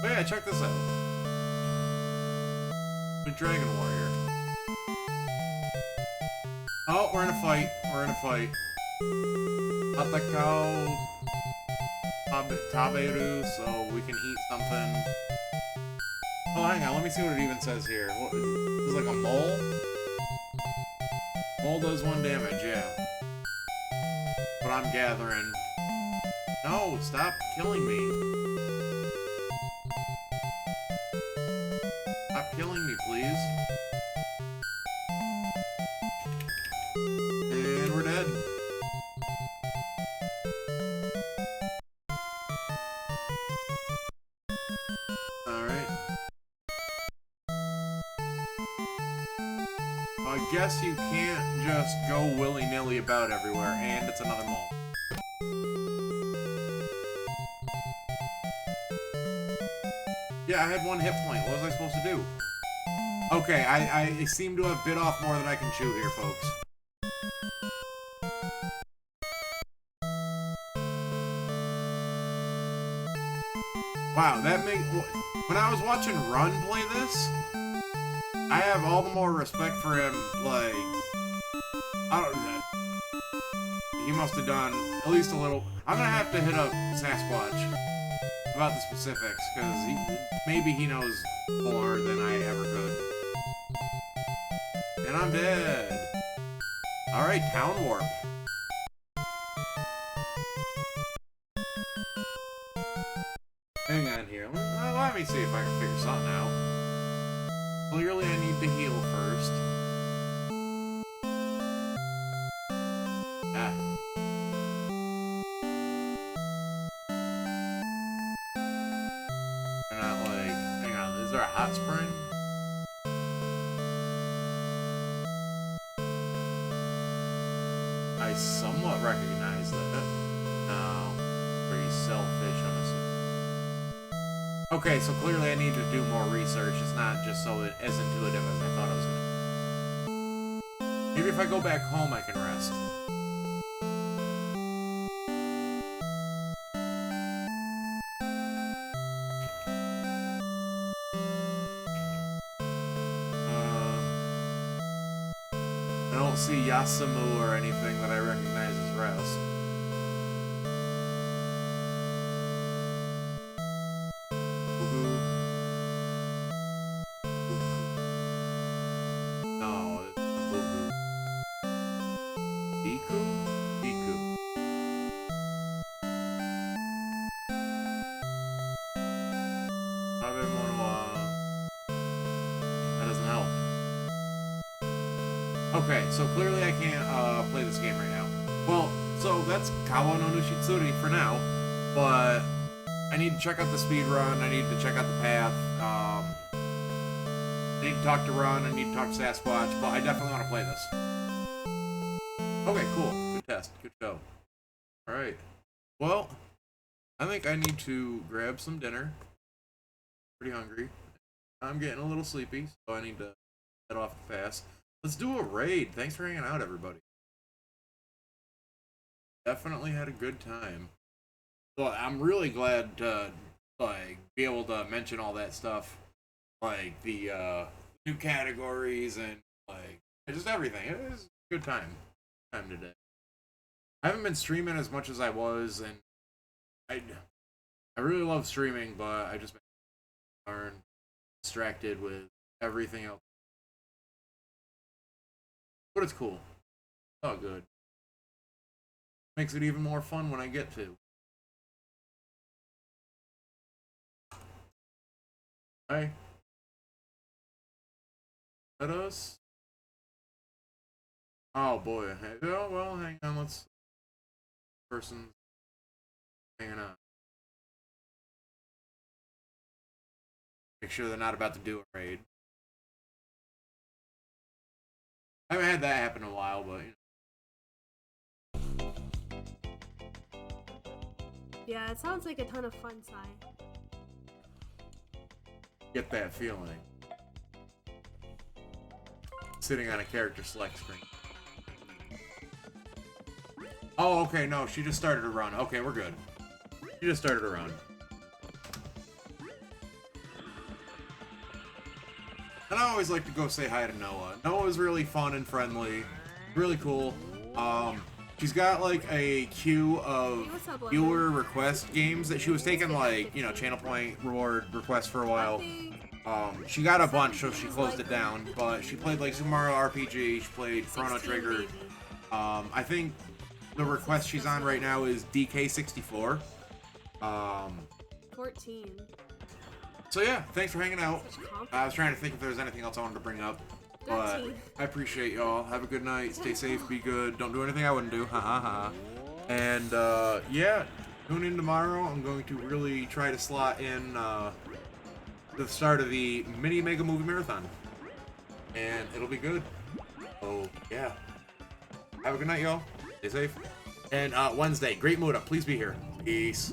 But yeah, check this out. The Dragon Warrior. Oh, we're in a fight. We're in a fight. Atakao Taberu, so we can eat something. Oh, hang on, let me see what it even says here. What, this is like a mole? Mole does 1 damage, yeah. But I'm gathering. No, stop killing me. Stop killing me, please. And we're dead. I guess you can't just go willy-nilly about everywhere, and it's another mole. Yeah, I had 1 hit point. What was I supposed to do? Okay, I seem to have bit off more than I can chew here, folks. Wow, that makes... When I was watching Run play this, I have all the more respect for him, like... I don't know. He must have done at least a little... I'm gonna have to hit up Sasquatch about the specifics, because maybe he knows more than I ever could. And I'm dead. Alright, Town Warp. Hang on here. Let me see if I can figure something out. Clearly I need to heal first. Ah. They're not like... Hang on, is there a hot spring? I somewhat recognize that. No. Where you sell fish, I'm assuming. Okay, so clearly I need to do more research. It's not just so as intuitive as I thought I was going to. Maybe if I go back home, I can rest. I don't see Yasamu or anything that I recognize as rest. Okay, so clearly I can't play this game right now. Well, so that's Kawa no Nushitsuri for now, but I need to check out the speed run, I need to check out the path, I need to talk to Run, I need to talk to Sasquatch, but I definitely want to play this. Okay, cool. Good test. Good show. Alright. Well, I think I need to grab some dinner. Pretty hungry. I'm getting a little sleepy, so I need to head off the pass. Let's do a raid. Thanks for hanging out, everybody. Definitely had a good time. So I'm really glad to like be able to mention all that stuff, like the new categories and like just everything. It was a good time today. I haven't been streaming as much as I was, and I really love streaming, but I just been distracted with everything else. But it's cool. It's all good. Makes it even more fun when I get to. Hi. Let us. Oh boy. Oh well, hang on. Let's. Person hanging on. Make sure they're not about to do a raid. I haven't had that happen in a while, but Yeah, it sounds like a ton of fun, Sai. get that feeling. Sitting on a character select screen. Oh, okay, no, she just started a run. Okay, we're good. She just started a run. And I always like to go say hi to Noah. Noah's really fun and friendly. Really cool. She's got like a queue of viewer request games that she was taking, like, you know, channel point reward requests for a while. She got a bunch, so she closed it down. But she played like Super Mario RPG. She played Chrono Trigger. I think the request she's on right now is DK64. 14. So yeah, thanks for hanging out. I was trying to think if there was anything else I wanted to bring up. But 13. I appreciate y'all. Have a good night. Stay safe. Be good. Don't do anything I wouldn't do. Ha ha ha. And yeah, tune in tomorrow. I'm going to really try to slot in the start of the mini mega movie marathon, and it'll be good. Oh yeah. Have a good night, y'all. Stay safe. And Wednesday, Great Mood Up. Please be here. Peace.